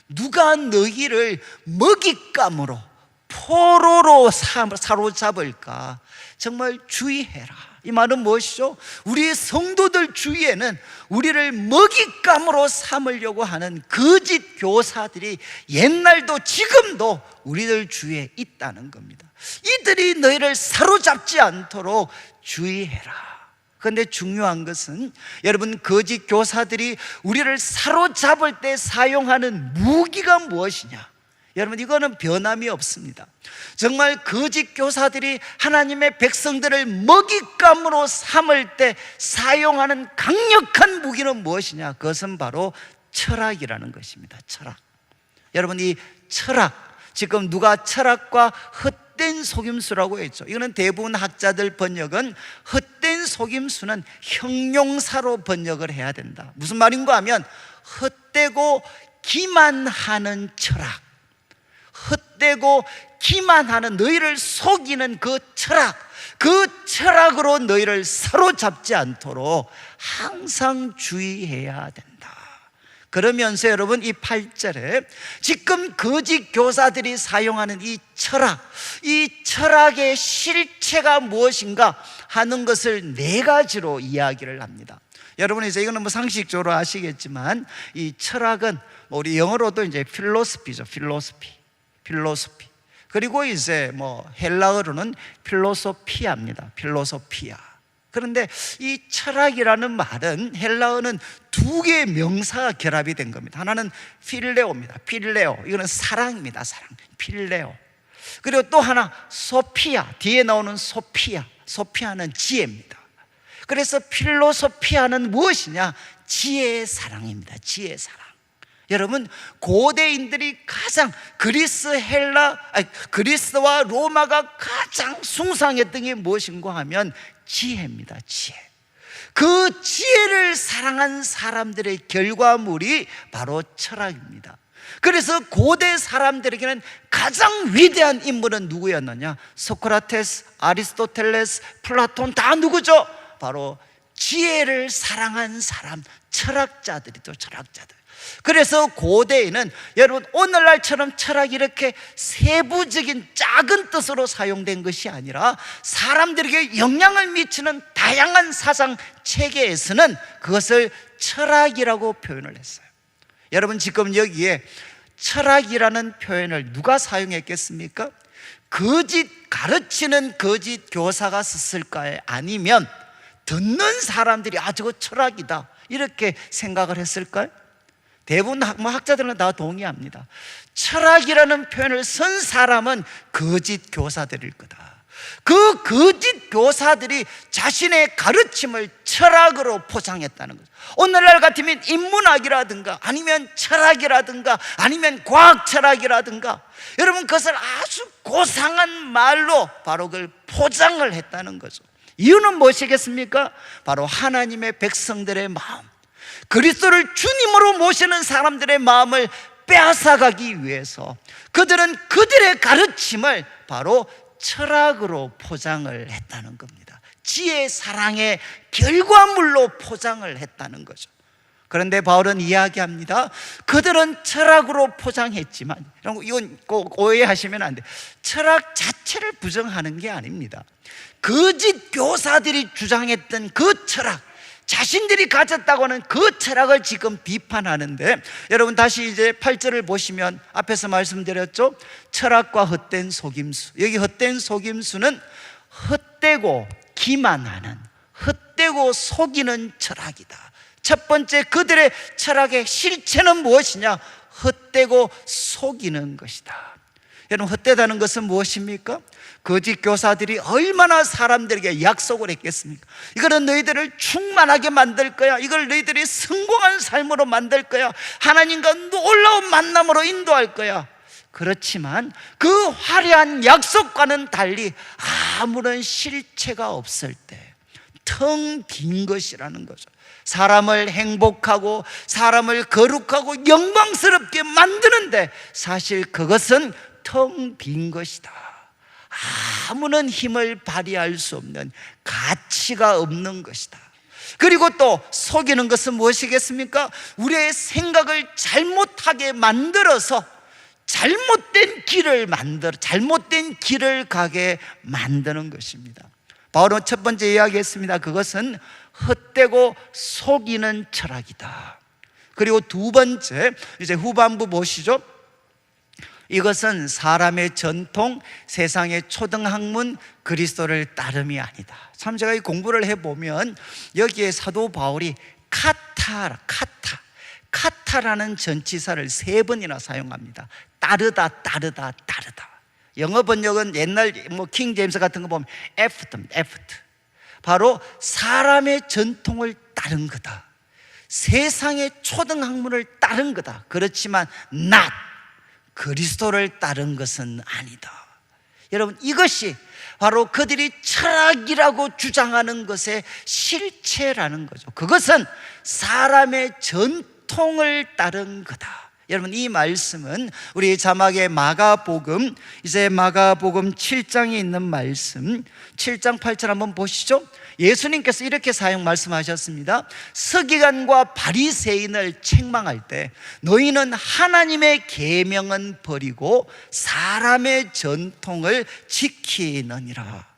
누가 너희를 먹잇감으로, 포로로 사로잡을까? 정말 주의해라. 이 말은 무엇이죠? 우리 성도들 주위에는 우리를 먹잇감으로 삼으려고 하는 거짓 교사들이 옛날도 지금도 우리들 주위에 있다는 겁니다. 이들이 너희를 사로잡지 않도록 주의해라. 그런데 중요한 것은 여러분, 거짓 교사들이 우리를 사로잡을 때 사용하는 무기가 무엇이냐? 여러분 이거는 변함이 없습니다. 정말 거짓 교사들이 하나님의 백성들을 먹잇감으로 삼을 때 사용하는 강력한 무기는 무엇이냐? 그것은 바로 철학이라는 것입니다. 철학. 여러분 이 철학, 지금 누가 철학과 헛된 속임수라고 했죠. 이거는 대부분 학자들 번역은 헛된 속임수는 형용사로 번역을 해야 된다. 무슨 말인가 하면 헛되고 기만하는 철학, 헛되고 기만하는 너희를 속이는 그 철학, 그 철학으로 너희를 사로잡지 않도록 항상 주의해야 된다. 그러면서 여러분 이 8절에 지금 거짓 교사들이 사용하는 이 철학의 실체가 무엇인가 하는 것을 네 가지로 이야기를 합니다. 여러분 이제 이거는 뭐 상식적으로 아시겠지만 이 철학은 우리 영어로도 이제 필로소피죠. 필로소피. 그리고 이제 뭐 헬라어로는 필로소피아입니다. 필로소피아. 그런데 이 철학이라는 말은 헬라어는 두 개의 명사가 결합이 된 겁니다. 하나는 필레오입니다. 필레오. 이거는 사랑입니다. 사랑. 필레오. 그리고 또 하나 소피아. 뒤에 나오는 소피아. 소피아는 지혜입니다. 그래서 필로소피아는 무엇이냐? 지혜의 사랑입니다. 지혜의 사랑. 여러분 고대인들이 가장 그리스와 로마가 가장 숭상했던 게 무엇인가 하면 지혜입니다. 지혜. 그 지혜를 사랑한 사람들의 결과물이 바로 철학입니다. 그래서 고대 사람들에게는 가장 위대한 인물은 누구였느냐? 소크라테스, 아리스토텔레스, 플라톤 다 누구죠? 바로 지혜를 사랑한 사람, 철학자들이죠. 철학자들. 그래서 고대에는 여러분 오늘날처럼 철학이 이렇게 세부적인 작은 뜻으로 사용된 것이 아니라 사람들에게 영향을 미치는 다양한 사상 체계에서는 그것을 철학이라고 표현을 했어요. 여러분 지금 여기에 철학이라는 표현을 누가 사용했겠습니까? 가르치는 거짓 교사가 썼을까요? 아니면 듣는 사람들이 저거 철학이다 이렇게 생각을 했을까요? 대부분 학자들은 다 동의합니다. 철학이라는 표현을 쓴 사람은 거짓 교사들일 거다. 그 거짓 교사들이 자신의 가르침을 철학으로 포장했다는 거죠. 오늘날 같으면 인문학이라든가 아니면 철학이라든가 아니면 과학 철학이라든가 여러분 그것을 아주 고상한 말로 바로 그걸 포장을 했다는 거죠. 이유는 무엇이겠습니까? 바로 하나님의 백성들의 마음, 그리스도를 주님으로 모시는 사람들의 마음을 빼앗아가기 위해서 그들은 그들의 가르침을 바로 철학으로 포장을 했다는 겁니다. 지혜 사랑의 결과물로 포장을 했다는 거죠. 그런데 바울은 이야기합니다. 그들은 철학으로 포장했지만 이건 꼭 오해하시면 안 돼요. 철학 자체를 부정하는 게 아닙니다. 거짓 교사들이 주장했던 그 철학, 자신들이 가졌다고 하는 그 철학을 지금 비판하는데 여러분 다시 이제 8절을 보시면 앞에서 말씀드렸죠. 철학과 헛된 속임수. 여기 헛된 속임수는 헛되고 기만하는, 헛되고 속이는 철학이다. 첫 번째 그들의 철학의 실체는 무엇이냐? 헛되고 속이는 것이다. 여러분 헛되다는 것은 무엇입니까? 거짓 교사들이 얼마나 사람들에게 약속을 했겠습니까? 이거는 너희들을 충만하게 만들 거야. 이걸 너희들이 성공한 삶으로 만들 거야. 하나님과 놀라운 만남으로 인도할 거야. 그렇지만 그 화려한 약속과는 달리 아무런 실체가 없을 때 텅 빈 것이라는 거죠. 사람을 행복하고 사람을 거룩하고 영광스럽게 만드는데 사실 그것은 텅 빈 것이다. 아무런 힘을 발휘할 수 없는, 가치가 없는 것이다. 그리고 또 속이는 것은 무엇이겠습니까? 우리의 생각을 잘못하게 만들어서 잘못된 길을 가게 만드는 것입니다. 바로 첫 번째 이야기했습니다. 그것은 헛되고 속이는 철학이다. 그리고 두 번째, 이제 후반부 보시죠. 이것은 사람의 전통, 세상의 초등학문, 그리스도를 따름이 아니다. 참 제가 이 공부를 해보면 여기에 사도 바울이 카타라는 전치사를 3번이나 사용합니다. 따르다. 영어 번역은 옛날 킹 제임스 같은 거 보면 애프터입니다. 바로 사람의 전통을 따른 거다. 세상의 초등학문을 따른 거다. 그렇지만 not 그리스도를 따른 것은 아니다. 여러분, 이것이 바로 그들이 철학이라고 주장하는 것의 실체라는 거죠. 그것은 사람의 전통을 따른 거다. 여러분, 이 말씀은 우리 자막의 마가복음, 이제 마가복음 7장에 있는 말씀 7장 8절 한번 보시죠. 예수님께서 이렇게 말씀하셨습니다. 서기관과 바리새인을 책망할 때 너희는 하나님의 계명은 버리고 사람의 전통을 지키느니라.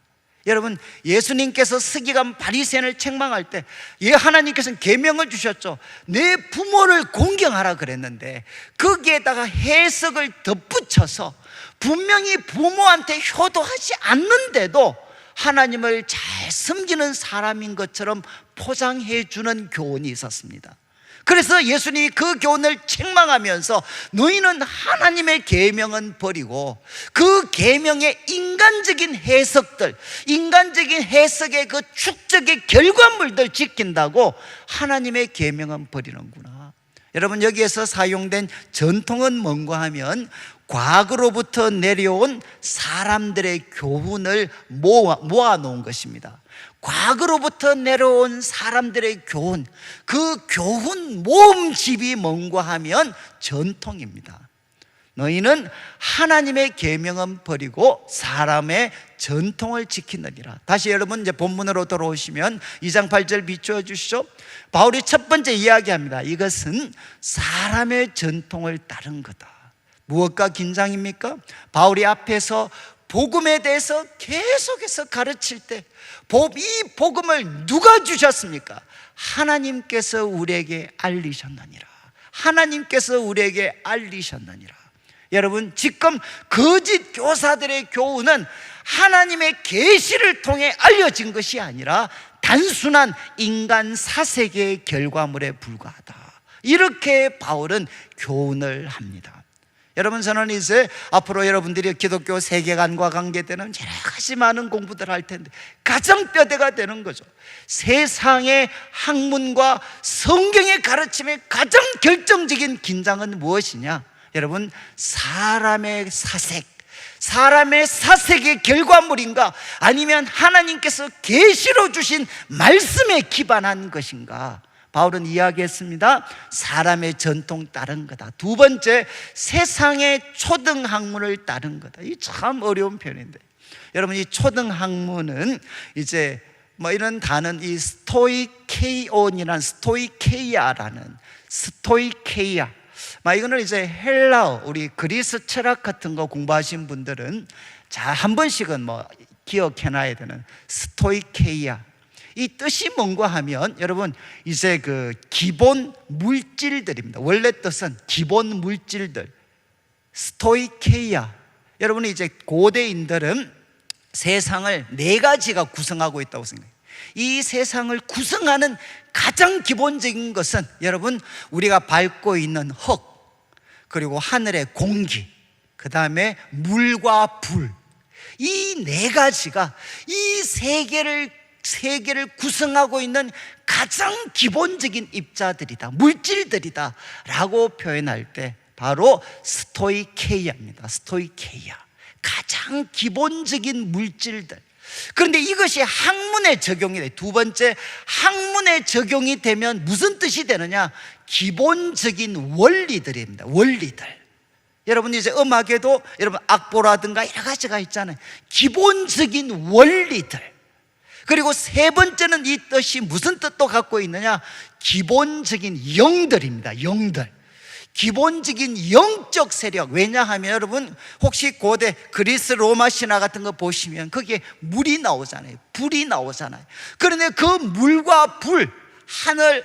여러분, 예수님께서 서기관 바리새인을 책망할 때 하나님께서는 계명을 주셨죠. 내 부모를 공경하라 그랬는데 거기에다가 해석을 덧붙여서 분명히 부모한테 효도하지 않는데도 하나님을 잘 섬기는 사람인 것처럼 포장해 주는 교훈이 있었습니다. 그래서 예수님이 그 교훈을 책망하면서 너희는 하나님의 계명은 버리고 그 계명의 인간적인 해석들, 인간적인 해석의 그 축적의 결과물들 지킨다고 하나님의 계명은 버리는구나. 여러분, 여기에서 사용된 전통은 뭔가 하면 과거로부터 내려온 사람들의 교훈을 모아놓은 것입니다. 과거로부터 내려온 사람들의 교훈, 그 교훈 모음집이 뭔가 하면 전통입니다. 너희는 하나님의 계명은 버리고 사람의 전통을 지키느니라. 다시 여러분 이제 본문으로 돌아오시면 2장 8절 비추어 주시죠. 바울이 첫 번째 이야기합니다. 이것은 사람의 전통을 따른 거다. 무엇과 긴장입니까? 바울이 앞에서 복음에 대해서 계속해서 가르칠 때 이 복음을 누가 주셨습니까? 하나님께서 우리에게 알리셨느니라. 하나님께서 우리에게 알리셨느니라. 여러분, 지금 거짓 교사들의 교훈은 하나님의 계시를 통해 알려진 것이 아니라 단순한 인간 사색의 결과물에 불과하다. 이렇게 바울은 교훈을 합니다. 여러분, 저는 이제 앞으로 여러분들이 기독교 세계관과 관계되는 여러 가지 많은 공부들을 할 텐데 가장 뼈대가 되는 거죠. 세상의 학문과 성경의 가르침의 가장 결정적인 긴장은 무엇이냐? 여러분, 사람의 사색의 결과물인가? 아니면 하나님께서 계시로 주신 말씀에 기반한 것인가? 바울은 이야기했습니다. 사람의 전통 따른 거다. 두 번째, 세상의 초등학문을 따른 거다. 이 참 어려운 표현인데, 여러분, 이 초등학문은 이제 이런 단어, 이 스토이케이온이라는 스토이케이아라는 스토이케이아, 이거는 이제 헬라어, 우리 그리스 철학 같은 거 공부하신 분들은 한 번씩은 기억해놔야 되는 스토이케이아. 이 뜻이 뭔가 하면 여러분, 이제 그 기본 물질들입니다. 원래 뜻은 기본 물질들, 스토이케이아. 여러분, 이제 고대인들은 세상을 네 가지가 구성하고 있다고 생각해요. 이 세상을 구성하는 가장 기본적인 것은 여러분, 우리가 밟고 있는 흙, 그리고 하늘의 공기, 그 다음에 물과 불, 이 네 가지가 이 세계를 구성하고 있는 가장 기본적인 입자들이다, 물질들이다 라고 표현할 때 바로 스토이케이아입니다. 스토이케이아, 가장 기본적인 물질들. 그런데 이것이 학문에 적용이 돼. 두 번째, 학문에 적용이 되면 무슨 뜻이 되느냐? 기본적인 원리들입니다. 원리들. 여러분, 이제 음악에도 여러분 악보라든가 여러 가지가 있잖아요. 기본적인 원리들. 그리고 세 번째는 이 뜻이 무슨 뜻도 갖고 있느냐? 기본적인 영들입니다. 영들. 기본적인 영적 세력. 왜냐하면 여러분, 혹시 고대 그리스 로마 신화 같은 거 보시면 거기에 물이 나오잖아요. 불이 나오잖아요. 그런데 그 물과 불, 하늘,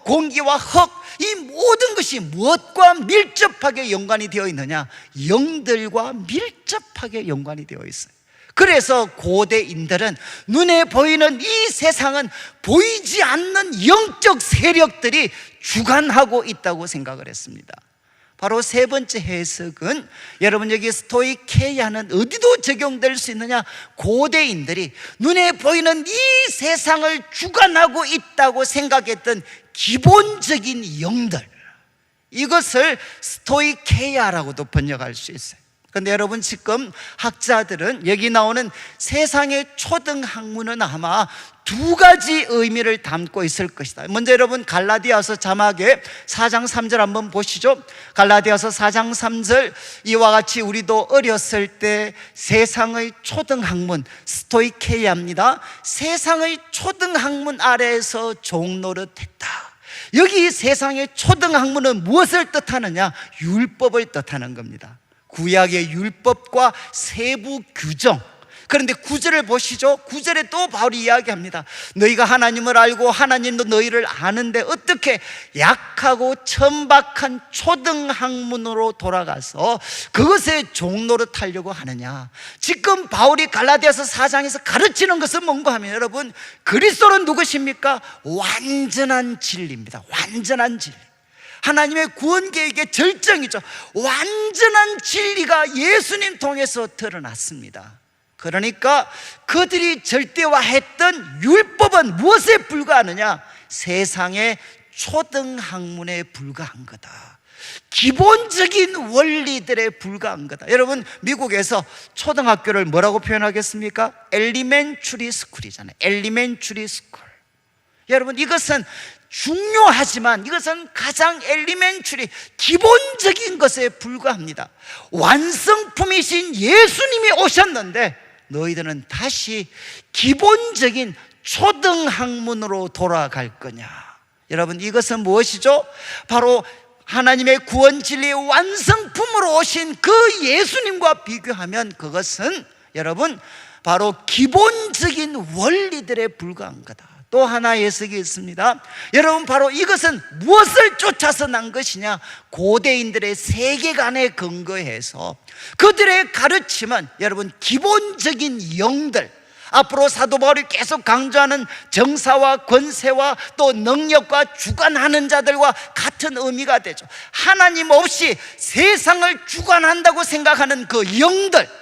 공기와 흙, 이 모든 것이 무엇과 밀접하게 연관이 되어 있느냐? 영들과 밀접하게 연관이 되어 있어요. 그래서 고대인들은 눈에 보이는 이 세상은 보이지 않는 영적 세력들이 주관하고 있다고 생각을 했습니다. 바로 세 번째 해석은 여러분, 여기 스토이케이아는 어디도 적용될 수 있느냐? 고대인들이 눈에 보이는 이 세상을 주관하고 있다고 생각했던 기본적인 영들, 이것을 스토이케이아라고도 번역할 수 있어요. 그런데 여러분, 지금 학자들은 여기 나오는 세상의 초등학문은 아마 두 가지 의미를 담고 있을 것이다. 먼저 여러분, 갈라디아서 자막에 4장 3절 한번 보시죠. 갈라디아서 4장 3절, 이와 같이 우리도 어렸을 때 세상의 초등학문, 스토이케이아입니다. 세상의 초등학문 아래에서 종노릇했다. 여기 세상의 초등학문은 무엇을 뜻하느냐? 율법을 뜻하는 겁니다. 구약의 율법과 세부 규정. 그런데 9절을 보시죠. 9절에 또 바울이 이야기합니다. 너희가 하나님을 알고 하나님도 너희를 아는데 어떻게 약하고 천박한 초등학문으로 돌아가서 그것에 종노릇하려고 하느냐. 지금 바울이 갈라디아서 4장에서 가르치는 것은 뭔가 하면, 여러분, 그리스도는 누구십니까? 완전한 진리입니다. 완전한 진리. 하나님의 구원 계획의 절정이죠. 완전한 진리가 예수님 통해서 드러났습니다. 그러니까 그들이 절대화했던 율법은 무엇에 불과하느냐? 세상의 초등학문에 불과한 거다. 기본적인 원리들에 불과한 거다. 여러분, 미국에서 초등학교를 뭐라고 표현하겠습니까? 엘리멘추리 스쿨이잖아요. 엘리멘추리 스쿨. 여러분, 이것은 중요하지만 이것은 가장 엘리멘추리, 기본적인 것에 불과합니다. 완성품이신 예수님이 오셨는데 너희들은 다시 기본적인 초등학문으로 돌아갈 거냐? 여러분, 이것은 무엇이죠? 바로 하나님의 구원 진리의 완성품으로 오신 그 예수님과 비교하면 그것은, 여러분, 바로 기본적인 원리들에 불과한 거다. 또 하나 해석이 있습니다. 여러분, 바로 이것은 무엇을 쫓아서 난 것이냐? 고대인들의 세계관에 근거해서 그들의 가르침은, 여러분, 기본적인 영들, 앞으로 사도 바울이 계속 강조하는 정사와 권세와 또 능력과 주관하는 자들과 같은 의미가 되죠. 하나님 없이 세상을 주관한다고 생각하는 그 영들,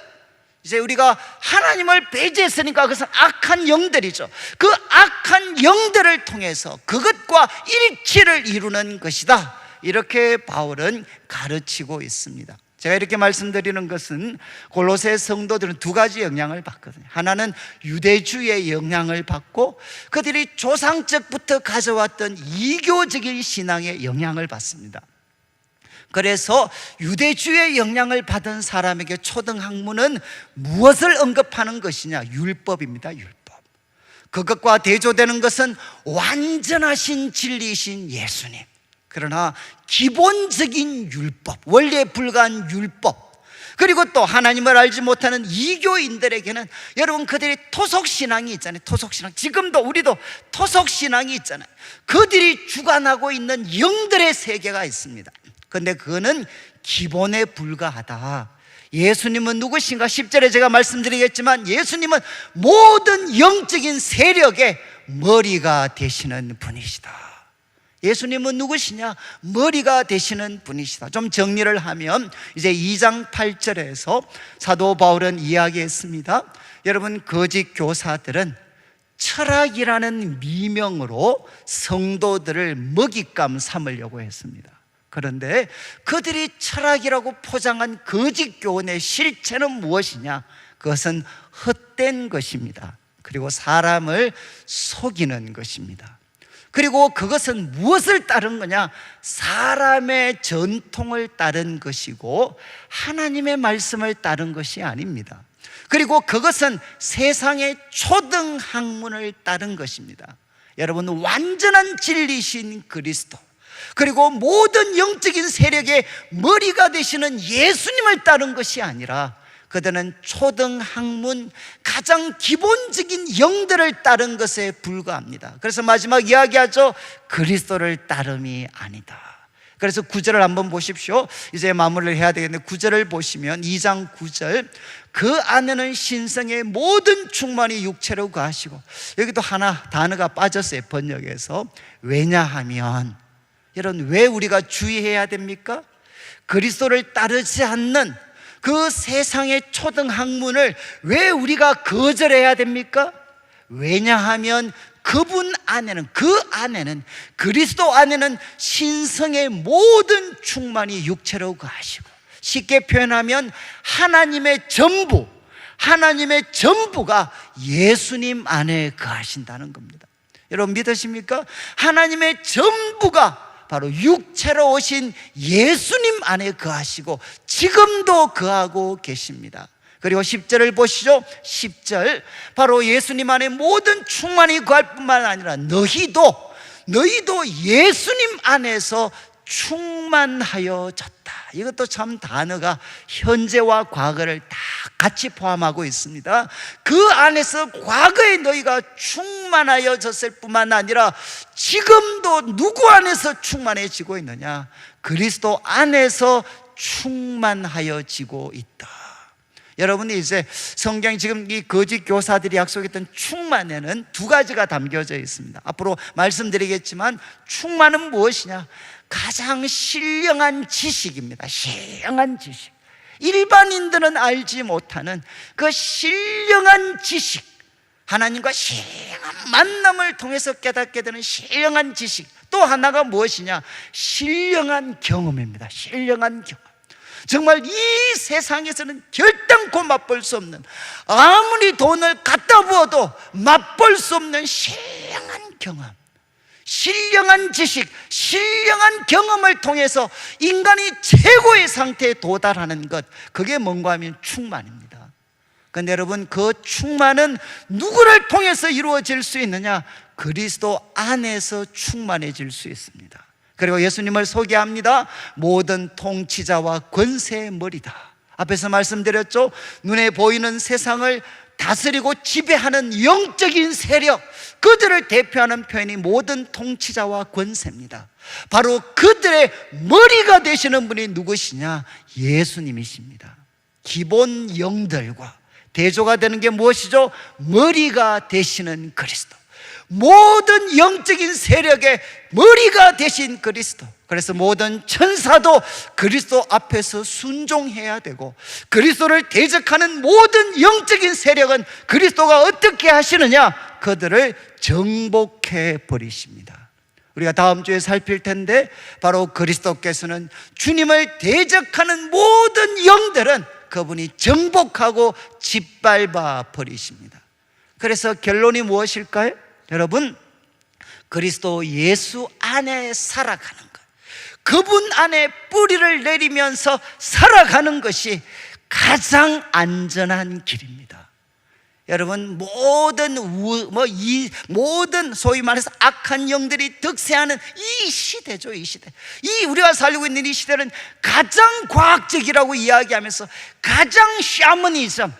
이제 우리가 하나님을 배제했으니까 그것은 악한 영들이죠. 그 악한 영들을 통해서 그것과 일치를 이루는 것이다. 이렇게 바울은 가르치고 있습니다. 제가 이렇게 말씀드리는 것은 골로새 성도들은 두 가지 영향을 받거든요. 하나는 유대주의의 영향을 받고 그들이 조상적부터 가져왔던 이교적인 신앙의 영향을 받습니다. 그래서 유대주의 영향을 받은 사람에게 초등학문은 무엇을 언급하는 것이냐? 율법입니다. 율법. 그것과 대조되는 것은 완전하신 진리이신 예수님. 그러나 기본적인 율법, 원리에 불과한 율법, 그리고 또 하나님을 알지 못하는 이교인들에게는, 여러분, 그들이 토속신앙이 있잖아요. 토속신앙. 지금도 우리도 토속신앙이 있잖아요. 그들이 주관하고 있는 영들의 세계가 있습니다. 그런데 그거는 기본에 불과하다. 예수님은 누구신가? 10절에 제가 말씀드리겠지만 예수님은 모든 영적인 세력의 머리가 되시는 분이시다. 예수님은 누구시냐? 머리가 되시는 분이시다. 좀 정리를 하면 이제 2장 8절에서 사도 바울은 이야기했습니다. 여러분, 거짓 교사들은 철학이라는 미명으로 성도들을 먹잇감 삼으려고 했습니다. 그런데 그들이 철학이라고 포장한 거짓 교훈의 실체는 무엇이냐? 그것은 헛된 것입니다. 그리고 사람을 속이는 것입니다. 그리고 그것은 무엇을 따른 거냐? 사람의 전통을 따른 것이고 하나님의 말씀을 따른 것이 아닙니다. 그리고 그것은 세상의 초등학문을 따른 것입니다. 여러분, 완전한 진리신 그리스도, 그리고 모든 영적인 세력의 머리가 되시는 예수님을 따른 것이 아니라 그들은 초등학문, 가장 기본적인 영들을 따른 것에 불과합니다. 그래서 마지막 이야기하죠. 그리스도를 따름이 아니다. 그래서 9절을 한번 보십시오. 이제 마무리를 해야 되겠는데 9절을 보시면 2장 9절, 그 안에는 신성의 모든 충만이 육체로 거하시고, 여기도 하나 단어가 빠졌어요. 번역에서. 왜냐하면, 여러분, 왜 우리가 주의해야 됩니까? 그리스도를 따르지 않는 그 세상의 초등학문을 왜 우리가 거절해야 됩니까? 왜냐하면 그분 안에는, 그 안에는, 그리스도 안에는 신성의 모든 충만이 육체로 거하시고 쉽게 표현하면 하나님의 전부, 하나님의 전부가 예수님 안에 거하신다는 겁니다. 여러분 믿으십니까? 하나님의 전부가 바로 육체로 오신 예수님 안에 거하시고 지금도 거하고 계십니다. 그리고 10절을 보시죠. 10절, 바로 예수님 안에 모든 충만이 거할 뿐만 아니라 너희도 예수님 안에서 충만하여졌다. 이것도 참 단어가 현재와 과거를 다 같이 포함하고 있습니다. 그 안에서 과거에 너희가 충만하여졌을 뿐만 아니라 지금도 누구 안에서 충만해지고 있느냐? 그리스도 안에서 충만하여지고 있다. 여러분이 이제 성경 지금 이 거짓 교사들이 약속했던 충만에는 두 가지가 담겨져 있습니다. 앞으로 말씀드리겠지만 충만은 무엇이냐? 가장 신령한 지식입니다. 신령한 지식, 일반인들은 알지 못하는 그 신령한 지식, 하나님과 신령한 만남을 통해서 깨닫게 되는 신령한 지식. 또 하나가 무엇이냐? 신령한 경험입니다. 신령한 경험. 정말 이 세상에서는 결단코 맛볼 수 없는, 아무리 돈을 갖다 부어도 맛볼 수 없는 신령한 경험, 신령한 지식, 신령한 경험을 통해서 인간이 최고의 상태에 도달하는 것, 그게 뭔가 하면 충만입니다. 그런데 여러분, 그 충만은 누구를 통해서 이루어질 수 있느냐? 그리스도 안에서 충만해질 수 있습니다. 그리고 예수님을 소개합니다. 모든 통치자와 권세의 머리다. 앞에서 말씀드렸죠. 눈에 보이는 세상을 다스리고 지배하는 영적인 세력, 그들을 대표하는 표현이 모든 통치자와 권세입니다. 바로 그들의 머리가 되시는 분이 누구시냐? 예수님이십니다. 기본 영들과 대조가 되는 게 무엇이죠? 머리가 되시는 그리스도, 모든 영적인 세력의 머리가 되신 그리스도. 그래서 모든 천사도 그리스도 앞에서 순종해야 되고, 그리스도를 대적하는 모든 영적인 세력은 그리스도가 어떻게 하시느냐? 그들을 정복해 버리십니다. 우리가 다음 주에 살필 텐데, 바로 그리스도께서는 주님을 대적하는 모든 영들은 그분이 정복하고 짓밟아 버리십니다. 그래서 결론이 무엇일까요? 여러분, 그리스도 예수 안에 살아가는 것, 그분 안에 뿌리를 내리면서 살아가는 것이 가장 안전한 길입니다. 여러분, 모든 소위 말해서 악한 영들이 득세하는 이 시대죠. 이 시대, 이 우리가 살고 있는 이 시대는 가장 과학적이라고 이야기하면서 가장 샤머니즘,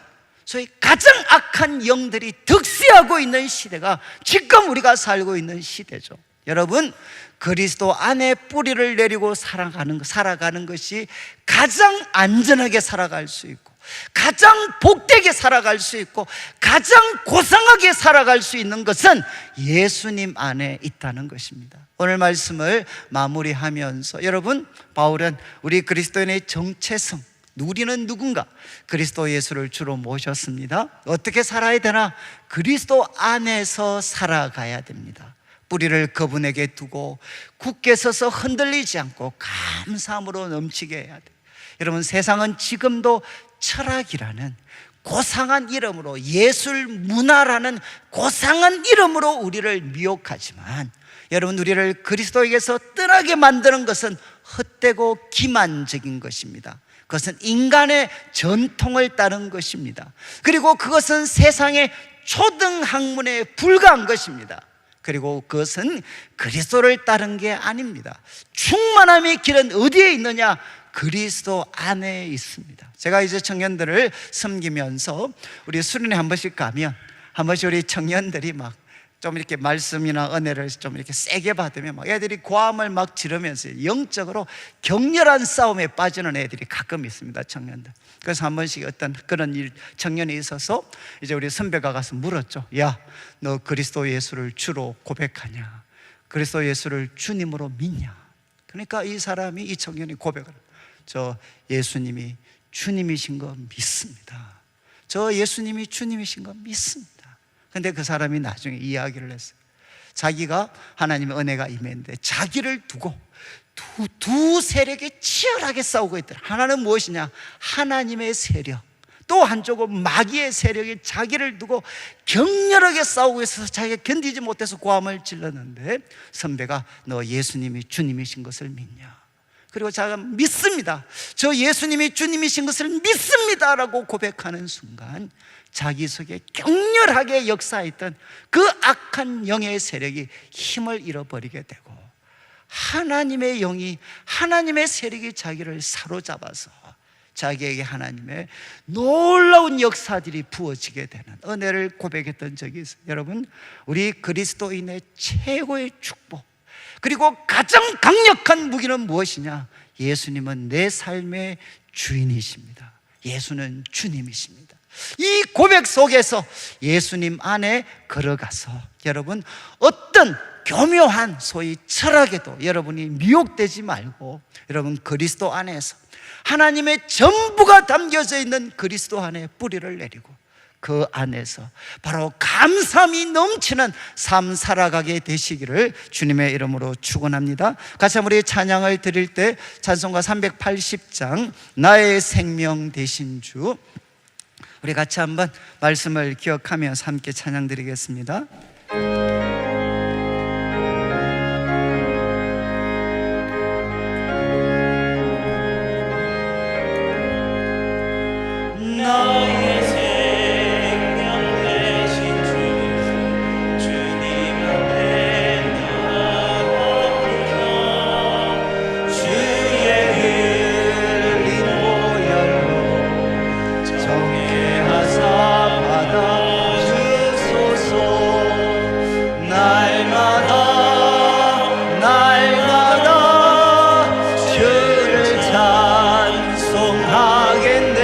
소위 가장 악한 영들이 득세하고 있는 시대가 지금 우리가 살고 있는 시대죠. 여러분, 그리스도 안에 뿌리를 내리고 살아가는 것이 가장 안전하게 살아갈 수 있고, 가장 복되게 살아갈 수 있고, 가장 고상하게 살아갈 수 있는 것은 예수님 안에 있다는 것입니다. 오늘 말씀을 마무리하면서, 여러분, 바울은 우리 그리스도인의 정체성, 우리는 누군가? 그리스도 예수를 주로 모셨습니다. 어떻게 살아야 되나? 그리스도 안에서 살아가야 됩니다. 뿌리를 그분에게 두고 굳게 서서 흔들리지 않고 감사함으로 넘치게 해야 돼요. 여러분, 세상은 지금도 철학이라는 고상한 이름으로, 예술 문화라는 고상한 이름으로 우리를 미혹하지만, 여러분, 우리를 그리스도에게서 떠나게 만드는 것은 헛되고 기만적인 것입니다. 그것은 인간의 전통을 따른 것입니다. 그리고 그것은 세상의 초등학문에 불과한 것입니다. 그리고 그것은 그리스도를 따른 게 아닙니다. 충만함의 길은 어디에 있느냐? 그리스도 안에 있습니다. 제가 이제 청년들을 섬기면서 우리 수련회 한 번씩 가면, 한 번씩 우리 청년들이 막 좀 이렇게 말씀이나 은혜를 좀 이렇게 세게 받으면 막 애들이 고함을 막 지르면서 영적으로 격렬한 싸움에 빠지는 애들이 가끔 있습니다, 청년들. 그래서 한 번씩 어떤 그런 청년이 있어서 이제 우리 선배가 가서 물었죠. 야, 너 그리스도 예수를 주로 고백하냐? 그리스도 예수를 주님으로 믿냐? 그러니까 이 청년이 고백을, 저 예수님이 주님이신 거 믿습니다. 저 예수님이 주님이신 거 믿습니다. 근데 그 사람이 나중에 이야기를 했어요. 자기가 하나님의 은혜가 임했는데 자기를 두고 두 세력이 치열하게 싸우고 있더라. 하나는 무엇이냐? 하나님의 세력, 또 한쪽은 마귀의 세력이 자기를 두고 격렬하게 싸우고 있어서 자기가 견디지 못해서 고함을 질렀는데 선배가 너 예수님이 주님이신 것을 믿냐? 그리고 자기가 믿습니다. 저 예수님이 주님이신 것을 믿습니다라고 고백하는 순간 자기 속에 격렬하게 역사했던 그 악한 영의 세력이 힘을 잃어버리게 되고 하나님의 영이, 하나님의 세력이 자기를 사로잡아서 자기에게 하나님의 놀라운 역사들이 부어지게 되는 은혜를 고백했던 적이 있어요. 여러분, 우리 그리스도인의 최고의 축복, 그리고 가장 강력한 무기는 무엇이냐? 예수님은 내 삶의 주인이십니다. 예수는 주님이십니다. 이 고백 속에서 예수님 안에 걸어가서 여러분, 어떤 교묘한 소위 철학에도 여러분이 미혹되지 말고 여러분 그리스도 안에서 하나님의 전부가 담겨져 있는 그리스도 안에 뿌리를 내리고 그 안에서 바로 감사함이 넘치는 삶 살아가게 되시기를 주님의 이름으로 축원합니다. 같이 한번 우리 찬양을 드릴 때 찬송가 380장 나의 생명 되신 주, 우리 같이 한번 말씀을 기억하면서 함께 찬양 드리겠습니다. 나의 생명 되신 주, 주님 앞에 나아가며 주의 흘린 보혈로 정죄하사 받아주소서. 날마다 주를 찬송하겠네.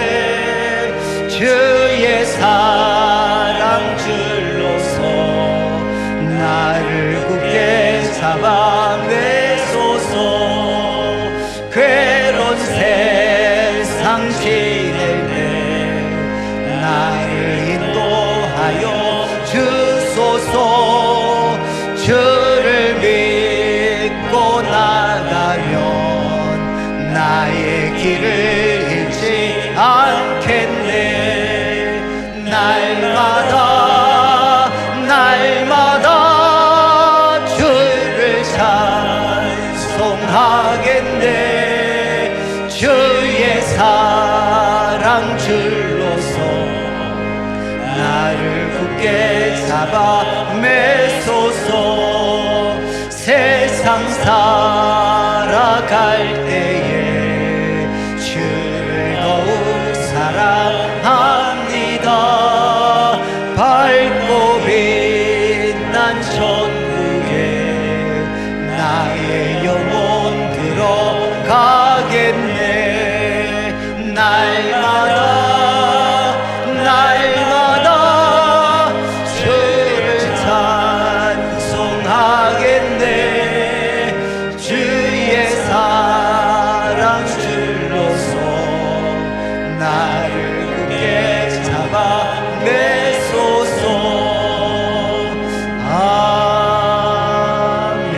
주의 사랑 줄로서 나를 굳게 잡아 매소서. 괴로운 세상 지낼 때 나를 인도하여 주소서. 주를 믿고 나가면 나의 길을 잃지 않겠네. 날마다 주를 찬송하겠네. 주의 사랑 줄로서 나를 굳게 잡아 매소서. 세상 살아갈 때에 주를 더욱 사랑합니다. 밝고 빛난 천국에 나의 영혼 들어가겠네. 날마다 주를 찬송하겠네. 주의 사랑 줄로서 나를 굳게 잡아 매소서. 아멘.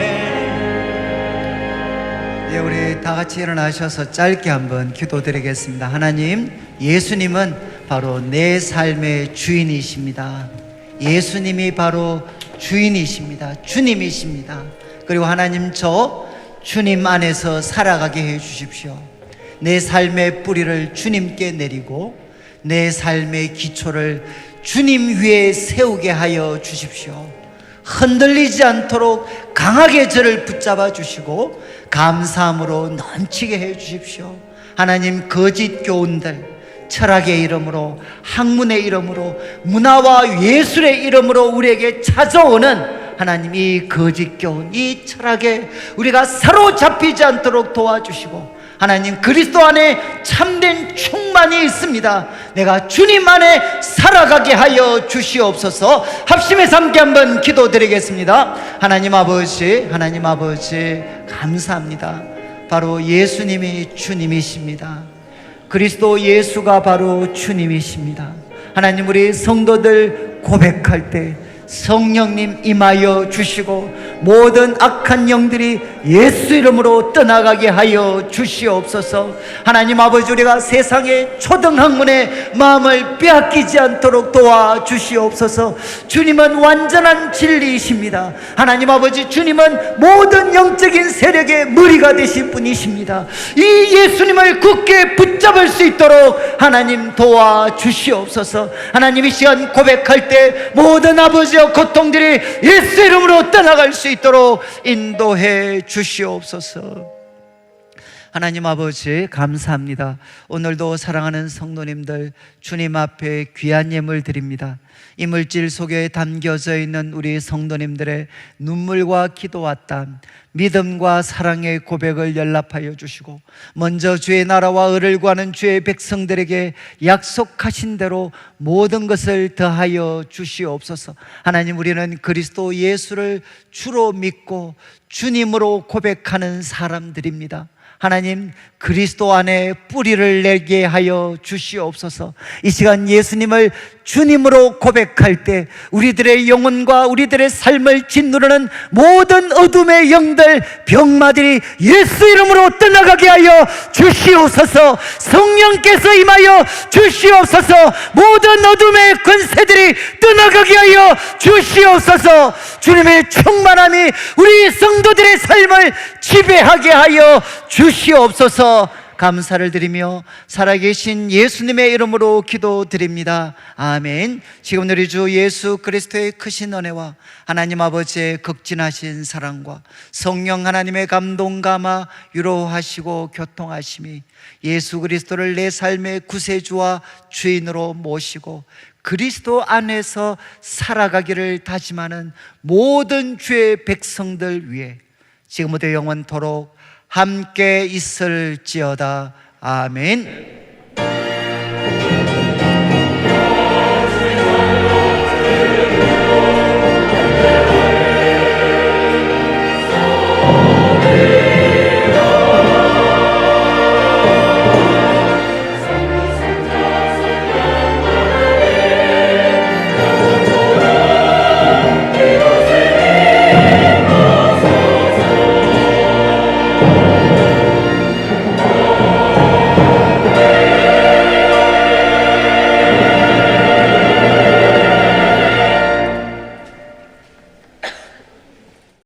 예, 우리 다 같이 일어나셔서 짧게 한번 기도드리겠습니다. 하나님, 예수님은 바로 내 삶의 주인이십니다. 예수님이 바로 주인이십니다. 주님이십니다. 그리고 하나님, 저 주님 안에서 살아가게 해 주십시오. 내 삶의 뿌리를 주님께 내리고 내 삶의 기초를 주님 위에 세우게 하여 주십시오. 흔들리지 않도록 강하게 저를 붙잡아 주시고 감사함으로 넘치게 해 주십시오. 하나님, 거짓 교훈들, 철학의 이름으로, 학문의 이름으로, 문화와 예술의 이름으로 우리에게 찾아오는 하나님, 이 거짓 교훈, 이 철학에 우리가 사로잡히지 않도록 도와주시고, 하나님, 그리스도 안에 참된 충만이 있습니다. 내가 주님 안에 살아가게 하여 주시옵소서. 합심해서 함께 한번 기도드리겠습니다. 하나님 아버지, 감사합니다. 바로 예수님이 주님이십니다. 그리스도 예수가 바로 주님이십니다. 하나님, 우리 성도들 고백할 때 성령님 임하여 주시고 모든 악한 영들이 예수 이름으로 떠나가게 하여 주시옵소서. 하나님 아버지, 우리가 세상의 초등학문의 마음을 빼앗기지 않도록 도와주시옵소서. 주님은 완전한 진리이십니다. 하나님 아버지, 주님은 모든 영적인 세력의 머리가 되신 분이십니다. 이 예수님을 굳게 붙잡을 수 있도록 하나님 도와주시옵소서. 하나님, 이 시간 고백할 때 모든 아버지의 고통들이 예수 이름으로 떠나갈 수 있도록 인도해 주시옵소서. 하나님 아버지, 감사합니다. 오늘도 사랑하는 성도님들 주님 앞에 귀한 예물 드립니다. 이물질 속에 담겨져 있는 우리 성도님들의 눈물과 기도와 땀, 믿음과 사랑의 고백을 연락하여 주시고 먼저 주의 나라와 의를 구하는 주의 백성들에게 약속하신 대로 모든 것을 더하여 주시옵소서. 하나님, 우리는 그리스도 예수를 주로 믿고 주님으로 고백하는 사람들입니다. 하나님, 그리스도 안에 뿌리를 내게 하여 주시옵소서. 이 시간 예수님을 주님으로 고백할 때 우리들의 영혼과 우리들의 삶을 짓누르는 모든 어둠의 영들, 병마들이 예수 이름으로 떠나가게 하여 주시옵소서. 성령께서 임하여 주시옵소서. 모든 어둠의 권세들이 떠나가게 하여 주시옵소서. 주님의 충만함이 우리 성도들의 삶을 지배하게 하여 주시옵소서. 감사를 드리며 살아계신 예수님의 이름으로 기도드립니다. 아멘. 지금 우리 주 예수 그리스도의 크신 은혜와 하나님 아버지의 극진하신 사랑과 성령 하나님의 감동 감화 위로하시고 교통하심이 예수 그리스도를 내 삶의 구세주와 주인으로 모시고 그리스도 안에서 살아가기를 다짐하는 모든 주의 백성들 위해 지금부터 영원토록 함께 있을지어다. 아멘.